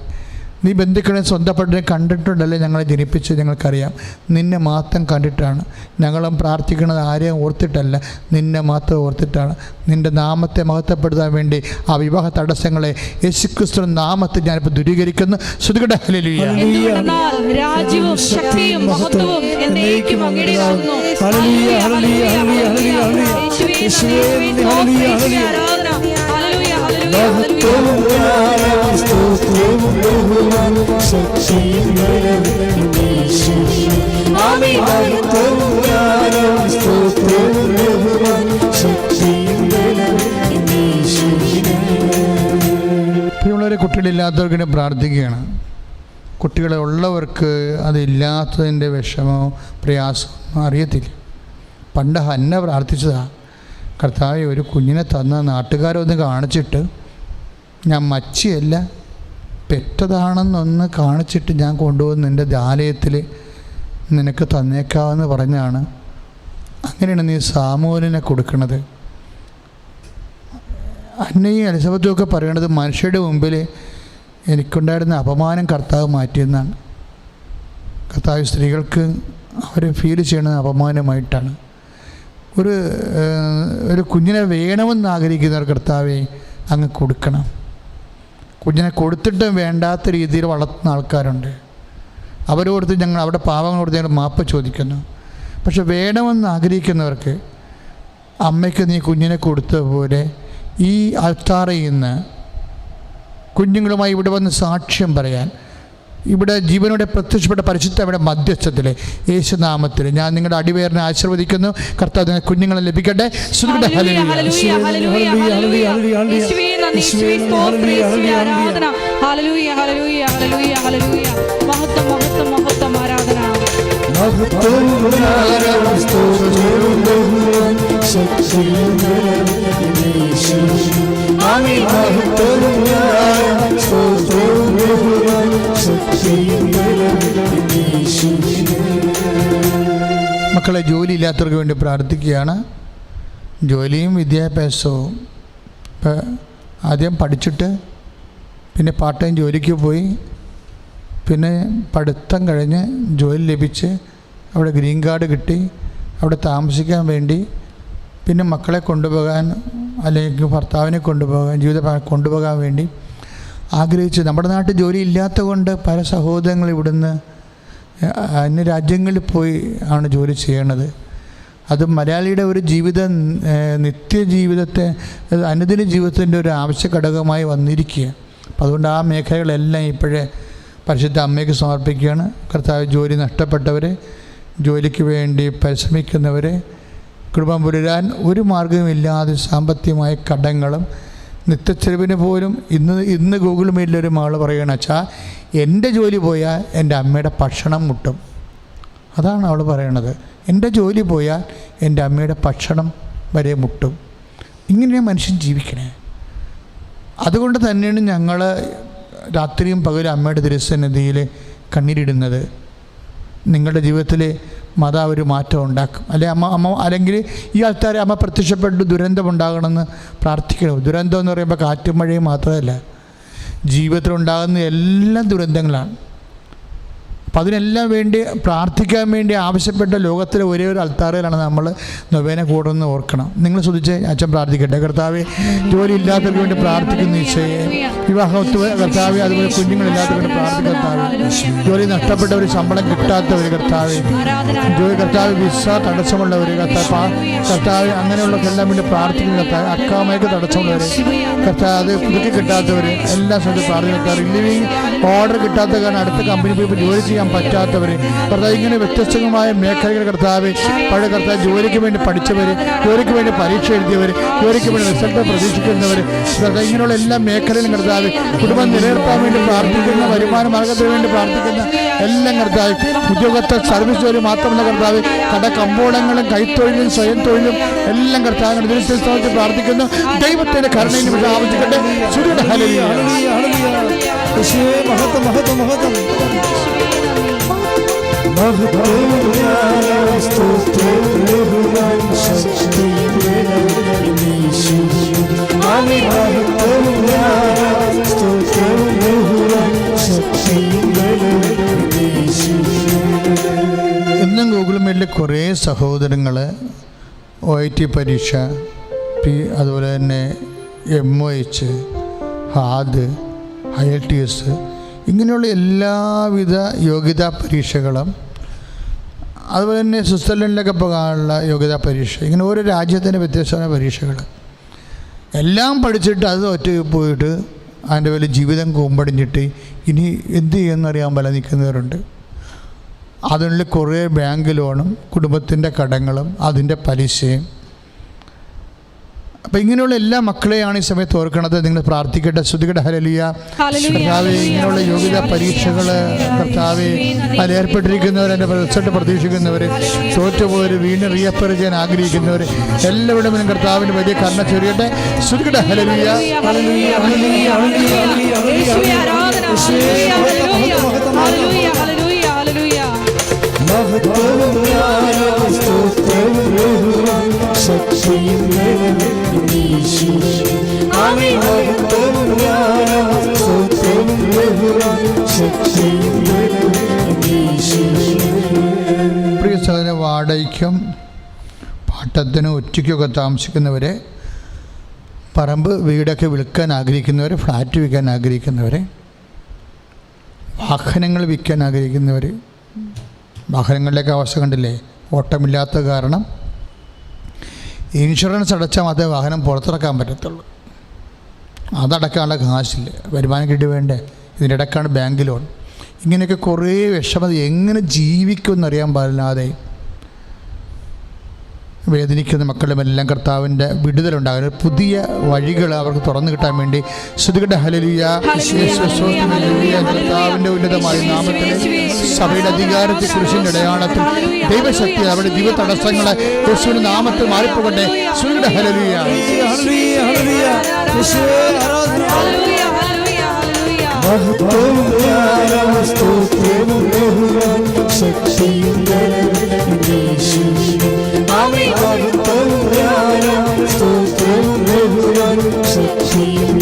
നീ ബന്ധുക്കളെ സ്വന്തപ്പെട്ടതിനെ കണ്ടിട്ടുണ്ടല്ലേ ഞങ്ങളെ ജനിപ്പിച്ച്, ഞങ്ങൾക്കറിയാം. നിന്നെ മാത്രം കണ്ടിട്ടാണ്. ഞങ്ങളും പ്രാർത്ഥിക്കുന്നത് ആരെയും ഓർത്തിട്ടല്ല, നിന്നെ മാത്രം ഓർത്തിട്ടാണ്. നിൻ്റെ നാമത്തെ മഹത്വപ്പെടുത്താൻ വേണ്ടി ആ വിവാഹ തടസ്സങ്ങളെ യേശുക്രിസ്തു നാമത്തിൽ ഞാനിപ്പോൾ ദൂരീകരിക്കുന്നു. ശ്രുതികട്ടെ. ഹല്ലേലൂയ, രാജ്യവും ശക്തിയും മഹത്വവും എന്നേക്കും അങ്ങയുടേതാകുന്നു. ഹല്ലേലൂയ, ഹല്ലേലൂയ, ഹല്ലേലൂയ, ഹല്ലേലൂയ. യേശുവേ ഹല്ലേലൂയ, ഹല്ലേലൂയ, മഹത്വവും ജ്ഞാനവും സ്തുതിയും ബഹുമാനവും ശക്തിയും യേശുവേ. ആമേൻ. മഹത്വവും ജ്ഞാനവും സ്തുതിയും ബഹുമാനവും ശക്തിയും യേശുവേ. പ്രിയമുള്ളവരെ, കുട്ടികളില്ലാത്തവർക്ക് പ്രാർത്ഥിക്കുകയാണ്. കുട്ടികളെ ഉള്ളവർക്ക് അതില്ലാത്തതിൻ്റെ വിഷമമോ പ്രയാസമോ അറിയത്തില്ല. പണ്ട് ഹന്ന പ്രാർത്ഥിച്ചതാണ്, കർത്താവേ ഒരു കുഞ്ഞിനെ തന്ന നാട്ടുകാരൊന്ന് കാണിച്ചിട്ട്, ഞാൻ മച്ചിയല്ല പെറ്റതാണെന്നൊന്ന് കാണിച്ചിട്ട് ഞാൻ കൊണ്ടുവന്ന് എൻ്റെ ആലയത്തിൽ നിനക്ക് തന്നേക്കാവെന്ന് പറഞ്ഞാണ്. അങ്ങനെയാണ് നീ സാമുവേലിനെ കൊടുക്കുന്നത്. അന്നയും എലിസബത്തും ഒക്കെ പറയണത് മനുഷ്യരുടെ മുമ്പിൽ എനിക്കുണ്ടായിരുന്ന അപമാനം കർത്താവ് മാറ്റിയെന്നാണ്. കർത്താവ് സ്ത്രീകൾക്ക് അവർ ഫീൽ ചെയ്യണത് അപമാനമായിട്ടാണ്. ഒരു കുഞ്ഞിനെ വേണമെന്ന് ആഗ്രഹിക്കുന്നവർ കർത്താവെ അങ്ങ് കൊടുക്കണം. കുഞ്ഞിനെ കൊടുത്തിട്ടും വേണ്ടാത്ത രീതിയിൽ വളർത്തുന്ന ആൾക്കാരുണ്ട്. അവരോടുത്ത് ഞങ്ങൾ അവരുടെ പാവങ്ങളോട് ഞങ്ങൾ മാപ്പ് ചോദിക്കുന്നു. പക്ഷെ വേണമെന്ന് ആഗ്രഹിക്കുന്നവർക്ക് അമ്മയ്ക്ക് നീ കുഞ്ഞിനെ കൊടുത്തതുപോലെ ഈ അൾത്താറയിൽ നിന്ന് കുഞ്ഞുങ്ങളുമായി ഇവിടെ വന്ന് സാക്ഷ്യം പറയാൻ, ഇവിടെ ജീവനോടെ പ്രത്യക്ഷപ്പെട്ട പരിശുദ്ധയുടെ മധ്യസ്ഥത്തിൽ യേശുനാമത്തിൽ ഞാൻ നിങ്ങളുടെ അടിവേറിനെ ആശീർവദിക്കുന്നു. കർത്താവ് കുഞ്ഞുങ്ങളെ ലഭിക്കട്ടെ. മക്കളെ, ജോലി ഇല്ലാത്തവർക്ക് വേണ്ടി പ്രാർത്ഥിക്കുകയാണ്. ജോലിയും വിദ്യാഭ്യാസവും ഇപ്പം ആദ്യം പഠിച്ചിട്ട് പിന്നെ പാർട്ട് ടൈം ജോലിക്ക് പോയി, പിന്നെ പഠിത്തം കഴിഞ്ഞ് ജോലി ലഭിച്ച് അവിടെ ഗ്രീൻ കാർഡ് കിട്ടി അവിടെ താമസിക്കാൻ വേണ്ടി, പിന്നെ മക്കളെ കൊണ്ടുപോകാൻ അല്ലെങ്കിൽ ഭർത്താവിനെ കൊണ്ടുപോകാൻ, കൊണ്ടുപോകാൻ വേണ്ടി ആഗ്രഹിച്ച് നമ്മുടെ നാട്ടിൽ ജോലി ഇല്ലാത്ത കൊണ്ട് പല സഹോദരങ്ങൾ ഇവിടുന്ന് അന്യ രാജ്യങ്ങളിൽ പോയി ആണ് ജോലി ചെയ്യണത്. അത് മലയാളിയുടെ ഒരു നിത്യജീവിതത്തെ, അനുദിന ജീവിതത്തിൻ്റെ ഒരു ആവശ്യ ഘടകമായി വന്നിരിക്കുക. അപ്പോൾ അതുകൊണ്ട് ആ മേഖലകളെല്ലാം ഇപ്പോഴേ പരിശുദ്ധ അമ്മയ്ക്ക് സമർപ്പിക്കുകയാണ്. കർത്താവ് ജോലി നഷ്ടപ്പെട്ടവരെ, ജോലിക്ക് വേണ്ടി പരിശ്രമിക്കുന്നവരെ, കുടുംബം പുലരാൻ ഒരു മാർഗവുമില്ലാതെ സാമ്പത്തികമായ കടങ്ങളും നിത്യച്ചെലവിന് പോലും ഇന്ന് ഗൂഗിൾ മീറ്റിലൊരു മകൾ പറയുകയാണ്, അച്ഛാ എൻ്റെ ജോലി പോയാൽ എൻ്റെ അമ്മയുടെ ഭക്ഷണം മുട്ടും. അതാണ് അവൾ പറയണത്. എൻ്റെ ജോലി പോയാൽ എൻ്റെ അമ്മയുടെ ഭക്ഷണം വരെ മുട്ടും. ഇങ്ങനെയാണ് മനുഷ്യൻ ജീവിക്കണേ. അതുകൊണ്ട് തന്നെയാണ് ഞങ്ങൾ രാത്രിയും പകലും അമ്മയുടെ തിരുസന്നിധിയിൽ കണ്ണീരിടുന്നത്. നിങ്ങളുടെ ജീവിതത്തിൽ ഒരു മാറ്റം ഉണ്ടാക്കും. അല്ലെങ്കിൽ ഈ ആൾക്കാരെ അമ്മ പ്രത്യക്ഷപ്പെട്ട് ദുരന്തമുണ്ടാകണമെന്ന് പ്രാർത്ഥിക്കണം. ദുരന്തം എന്ന് പറയുമ്പോൾ കാറ്റും മഴയും മാത്രമല്ല, ജീവിതത്തിലുണ്ടാകുന്ന എല്ലാ ദുരന്തങ്ങളാണ്. അപ്പം അതിനെല്ലാം വേണ്ടി പ്രാർത്ഥിക്കാൻ വേണ്ടി ആവശ്യപ്പെട്ട ലോകത്തിലെ ഒരേ ഒരു അൾത്താറയിലാണ് നമ്മൾ നൊവേന കൂടുന്നത് ഓർക്കണം. നിങ്ങൾ ശ്രദ്ധിച്ച് അച്ഛൻ പ്രാർത്ഥിക്കട്ടെ. കർത്താവെ, ജോലി ഇല്ലാത്തവർക്ക് വേണ്ടി പ്രാർത്ഥിക്കുന്ന ഈശോയെ, വിവാഹത്ത് കർത്താവെ, അതുപോലെ കുഞ്ഞുങ്ങളില്ലാത്തവർക്ക് വേണ്ടി പ്രാർത്ഥിക്കുന്ന കർത്താവെ, ജോലി നഷ്ടപ്പെട്ടവർ, ശമ്പളം കിട്ടാത്തവർ കർത്താവെ, കർത്താവ് വിസ തടസ്സമുള്ളവർ കർത്താവ്, അങ്ങനെയുള്ളവർക്കെല്ലാം വേണ്ടി പ്രാർത്ഥിക്കുന്ന കർത്താവ്, അക്കാമയ്ക്ക് തടസ്സമുള്ളവർ കർത്താവ്, അത് പുതുക്കി കിട്ടാത്തവർ എല്ലാം ശ്രദ്ധ പ്രാർത്ഥിക്കാറ്. ലിവിങ് ഓർഡർ കിട്ടാത്ത കാരണം അടുത്ത കമ്പനി പോയി ജോലി ചെയ്യാൻ പറ്റാത്തവർ കർത്താവ്, ഇങ്ങനെ വ്യത്യസ്തമായ മേഖലകൾ കർത്താവ്, പഴയ കർത്താവ്, ജോലിക്ക് വേണ്ടി പഠിച്ചവർ, ജോലിക്ക് വേണ്ടി പരീക്ഷ എഴുതിയവർ, ജോലിക്ക് വേണ്ടി റിസൾട്ട് പ്രതീക്ഷിക്കുന്നവർ കർത്താവ്, ഇങ്ങനെയുള്ള എല്ലാ മേഖലയിലും കർത്താവ്, കുടുംബം നിലനിർത്താൻ വേണ്ടി പ്രാർത്ഥിക്കുന്ന, വരുമാന മാർഗത്തിന് വേണ്ടി പ്രാർത്ഥിക്കുന്ന എല്ലാം കർത്താവ്, ഉദ്യോഗത്തെ സർവീസ് ജോലി മാത്രമല്ല കർത്താവ്, കടകമ്പോളങ്ങളും കൈത്തൊഴിലും സ്വയം തൊഴിലും എല്ലാം കർത്താവ് ഇതിനെ പ്രാർത്ഥിക്കുന്നു. ദൈവത്തിന്റെ കരുണയിൽ ഇവിടെ ആവശ്യപ്പെട്ട് ഇന്നും ഗൂഗിൾ മീറ്റിൽ കുറേ സഹോദരങ്ങൾ OIT പരീക്ഷ, അതുപോലെ തന്നെ MOH, HAD, IELTS ഇങ്ങനെയുള്ള എല്ലാവിധ യോഗ്യതാ പരീക്ഷകളും, അതുപോലെ തന്നെ സ്വിറ്റ്സർലൻഡിലൊക്കെ പോകാനുള്ള യോഗ്യതാ പരീക്ഷ, ഇങ്ങനെ ഓരോ രാജ്യത്തിൻ്റെ വ്യത്യസ്തമായ പരീക്ഷകൾ എല്ലാം പഠിച്ചിട്ട് അത് ഒറ്റയ്ക്ക് പോയിട്ട് അതിൻ്റെ വലിയ ജീവിതം കൂമ്പടിഞ്ഞിട്ട് ഇനി എന്ത് ചെയ്യുമെന്നറിയാൻ പല നിൽക്കുന്നവരുണ്ട്. അതിനുള്ളിൽ കുറേ ബാങ്ക് ലോണും കുടുംബത്തിൻ്റെ കടങ്ങളും അതിൻ്റെ പലിശയും. അപ്പം ഇങ്ങനെയുള്ള എല്ലാ മക്കളെയാണ് ഈ സമയത്ത് ഓർക്കണത്. നിങ്ങൾ പ്രാർത്ഥിക്കട്ടെ. ശ്രുതികട ഹല്ലേലൂയ. കർത്താവേ, ഇങ്ങനെയുള്ള യോഗ്യതാ പരീക്ഷകൾ കർത്താവേ, അതിലേർപ്പെട്ടിരിക്കുന്നവർ, എൻ്റെ റിസൾട്ട് പ്രതീക്ഷിക്കുന്നവർ, തോറ്റുപോയവർ, വീണ്ടും റീഅപ്പയർ ചെയ്യാൻ ആഗ്രഹിക്കുന്നവർ എല്ലാവരുടെയും കർത്താവിന് വലിയ കരുണ ചൊരിയട്ടെ. ശ്രുതികട ഹല്ലേലൂയ. മഹത്വവും ജ്ഞാനവും സ്തോത്രവും ബഹുമാനവും ശക്തിയും ആമേൻ. മഹത്വവും ജ്ഞാനവും സ്തോത്രവും ബഹുമാനവും ശക്തിയും പ്രിയ സഹോദരനെ, വാടകയ്ക്കും പാട്ടത്തിനും ഒറ്റയ്ക്കൊക്കെ താമസിക്കുന്നവരെ, പറമ്പ് വീടൊക്കെ വിൽക്കാൻ ആഗ്രഹിക്കുന്നവർ, ഫ്ലാറ്റ് വിൽക്കാൻ ആഗ്രഹിക്കുന്നവർ, വാഹനങ്ങൾ വിൽക്കാൻ ആഗ്രഹിക്കുന്നവർ, വാഹനങ്ങളിലേക്ക് അവസ്ഥ കണ്ടില്ലേ, ഓട്ടമില്ലാത്ത കാരണം ഇൻഷുറൻസ് അടച്ചാൽ മാത്രമേ വാഹനം പുറത്തിറക്കാൻ പറ്റത്തുള്ളൂ. അതടക്കാനുള്ള കാശില്ല, വരുമാനം കിട്ടി വേണ്ടേ, ഇതിൻ്റെ ഇടയ്ക്കാണ് ബാങ്ക് ലോൺ. ഇങ്ങനെയൊക്കെ കുറേ വിഷമത, എങ്ങനെ ജീവിക്കുമെന്നറിയാൻ പാടില്ലാതെ വേദനിക്കുന്ന മക്കളുമെല്ലാം കർത്താവിൻ്റെ വിടുതലുണ്ടാകുന്ന പുതിയ വഴികൾ അവർക്ക് തുറന്നു കിട്ടാൻ വേണ്ടി ശ്രുതികട ഹല്ലേലൂയ, കർത്താവിൻ്റെ ഉന്നതമായ നാമത്തിൽ സഭയുടെ അധികാരത്തെ കുരിശിൻ്റെ അടയാളത്തിൽ ദൈവശക്തി അവരുടെ ജീവ തടസ്സങ്ങളെ യേശുവിന്റെ നാമത്തിൽ മാറിപ്പോകട്ടെ. ശ്രുതികട ഹല്ലേലൂയ. മഹത്വവും ജ്ഞാനവും സ്തോത്രവും ബഹുമാനവും ശക്തിയും ആമേൻ. മഹത്വവും ജ്ഞാനവും സ്തോത്രവും ബഹുമാനവും ശക്തിയും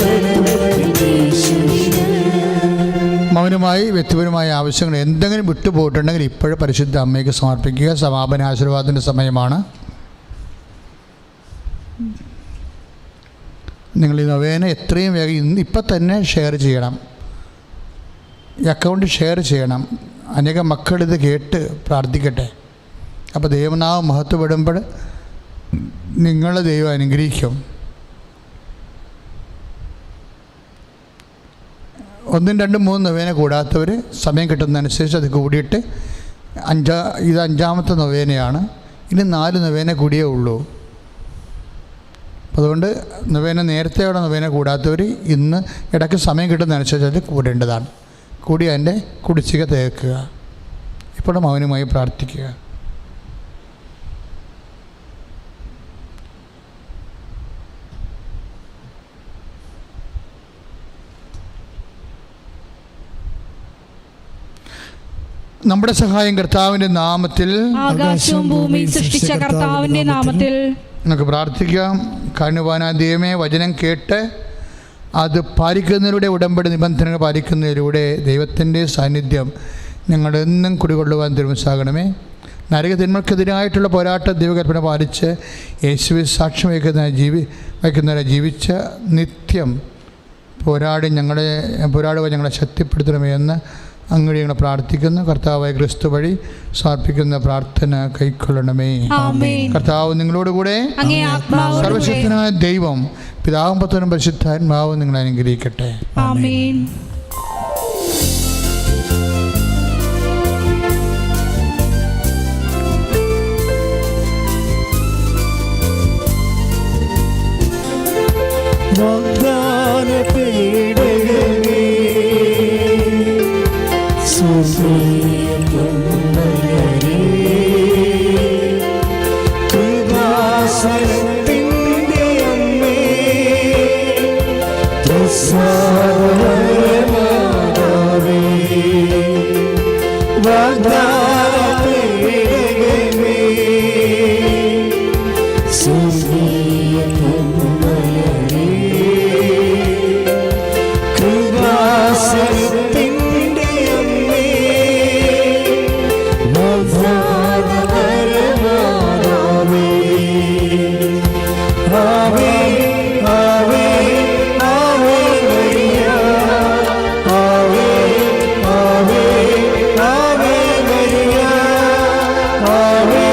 മൗനമായി വ്യക്തിപരമായ ആവശ്യങ്ങൾ എന്തെങ്കിലും വിട്ടുപോയിട്ടുണ്ടെങ്കിൽ ഇപ്പോഴും പരിശുദ്ധ അമ്മയ്ക്ക് സമർപ്പിക്കുക. സമാപന ആശീർവാദത്തിൻ്റെ സമയമാണ്. നിങ്ങൾ ഈ നൊവേന എത്രയും വേഗം ഇപ്പം തന്നെ ഷെയർ ചെയ്യണം, ഈ അക്കൗണ്ട് ഷെയർ ചെയ്യണം. അനേകം മക്കളിത് കേട്ട് പ്രാർത്ഥിക്കട്ടെ. അപ്പോൾ ദൈവനാമം മഹത്വപ്പെടുമ്പോൾ നിങ്ങളെ ദൈവം അനുഗ്രഹിക്കും. 1, 2, 3 നൊവേന കൂടാത്തവർ സമയം കിട്ടുന്നതനുസരിച്ച് അത് കൂടിയിട്ട് ഇത് 5ാമത്തെ നൊവേനയാണ്. ഇനി 4 നൊവേന കൂടിയേ ഉള്ളൂ. അതുകൊണ്ട് നൊവേന നേരത്തെയോടെ നൊവേന കൂടാത്തവർ ഇന്ന് ഇടയ്ക്ക് സമയം കിട്ടുന്നതനുസരിച്ച് അത് കൂടേണ്ടതാണ്. കൂടി അതിൻ്റെ കുടിശ്ശിക തീർക്കുക. ഇപ്പോൾ മൗനമായി പ്രാർത്ഥിക്കുക. നമ്മുടെ സഹായം കർത്താവിൻ്റെ നാമത്തിൽ, ആകാശവും ഭൂമിയും സൃഷ്ടിച്ച കർത്താവിൻ്റെ നാമത്തിൽ നമുക്ക് പ്രാർത്ഥിക്കാം. കാരുണ്യവാനായ ദൈവമേ, വചനം കേട്ട് അത് പാലിക്കുന്നതിലൂടെ, ഉടമ്പടി നിബന്ധനകൾ പാലിക്കുന്നതിലൂടെ ദൈവത്തിൻ്റെ സാന്നിധ്യം ഞങ്ങളെന്നും കുടികൊള്ളുവാൻ തിരുമനസ്സാകണമേ. നരകതിന്മക്കെതിരായിട്ടുള്ള പോരാട്ട ദൈവകൽപ്പന പാലിച്ച് യേശുവിൽ സാക്ഷ്യം വയ്ക്കുന്നവരെ ജീവിച്ച് നിത്യം പോരാടുവാൻ ഞങ്ങളെ ശക്തിപ്പെടുത്തണമേ എന്ന് അങ്ങോട്ട് ഞങ്ങൾ പ്രാർത്ഥിക്കുന്നു. കർത്താവായ ക്രിസ്തു വഴി സമർപ്പിക്കുന്ന പ്രാർത്ഥന കൈക്കൊള്ളണമേ. കർത്താവ് നിങ്ങളോടുകൂടെ, സർവശക്തനായ ദൈവം പിതാവും പുത്രനും പരിശുദ്ധാത്മാവും നിങ്ങളെ അനുഗ്രഹിക്കട്ടെ. ആമേൻ. വാഗ്ദാന പേടകമേ, കൃപാസനത്തിൻ്റെ അമ്മേ, പ്രസാദമാതാവേ, വാഗ്ദാന പേടകമേ, കൃപാസനത്തിൻ്റെ അമ്മേ, വാഗ്ദാനപരമാതാവേ, ആവേ ആവേ ആവേ മരിയ, ആവേ ആവേ ആവേ മരിയ, ആവേ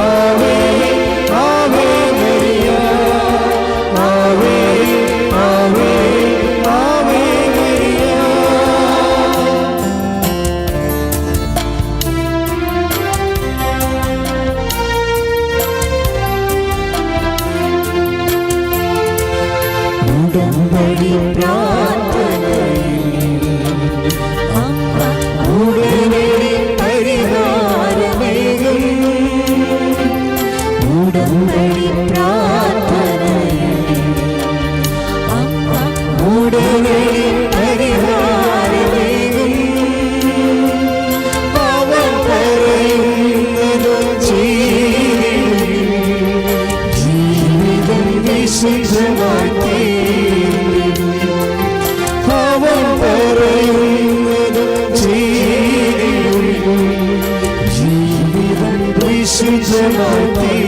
ആവേ ആവേ മരിയ, ആവേ ആവേ ആവേ മരിയ. ഉടമ്പടി പ്രാർത്ഥനയിൽ അമ്മ ഉടനടി പരിഹാരമേകും. ഉടമ്പടി പ്രാർത്ഥനയിൽ അമ്മ ഉടനടി പരിഹാരമേകും. അവൻ പറയും വിശുദ്ധമായി തീർന്നിടും. അവൻ പറയുന്നത് ചെയ്തിടും. ജീവിതം വിശുദ്ധമായി തീർന്നിടും.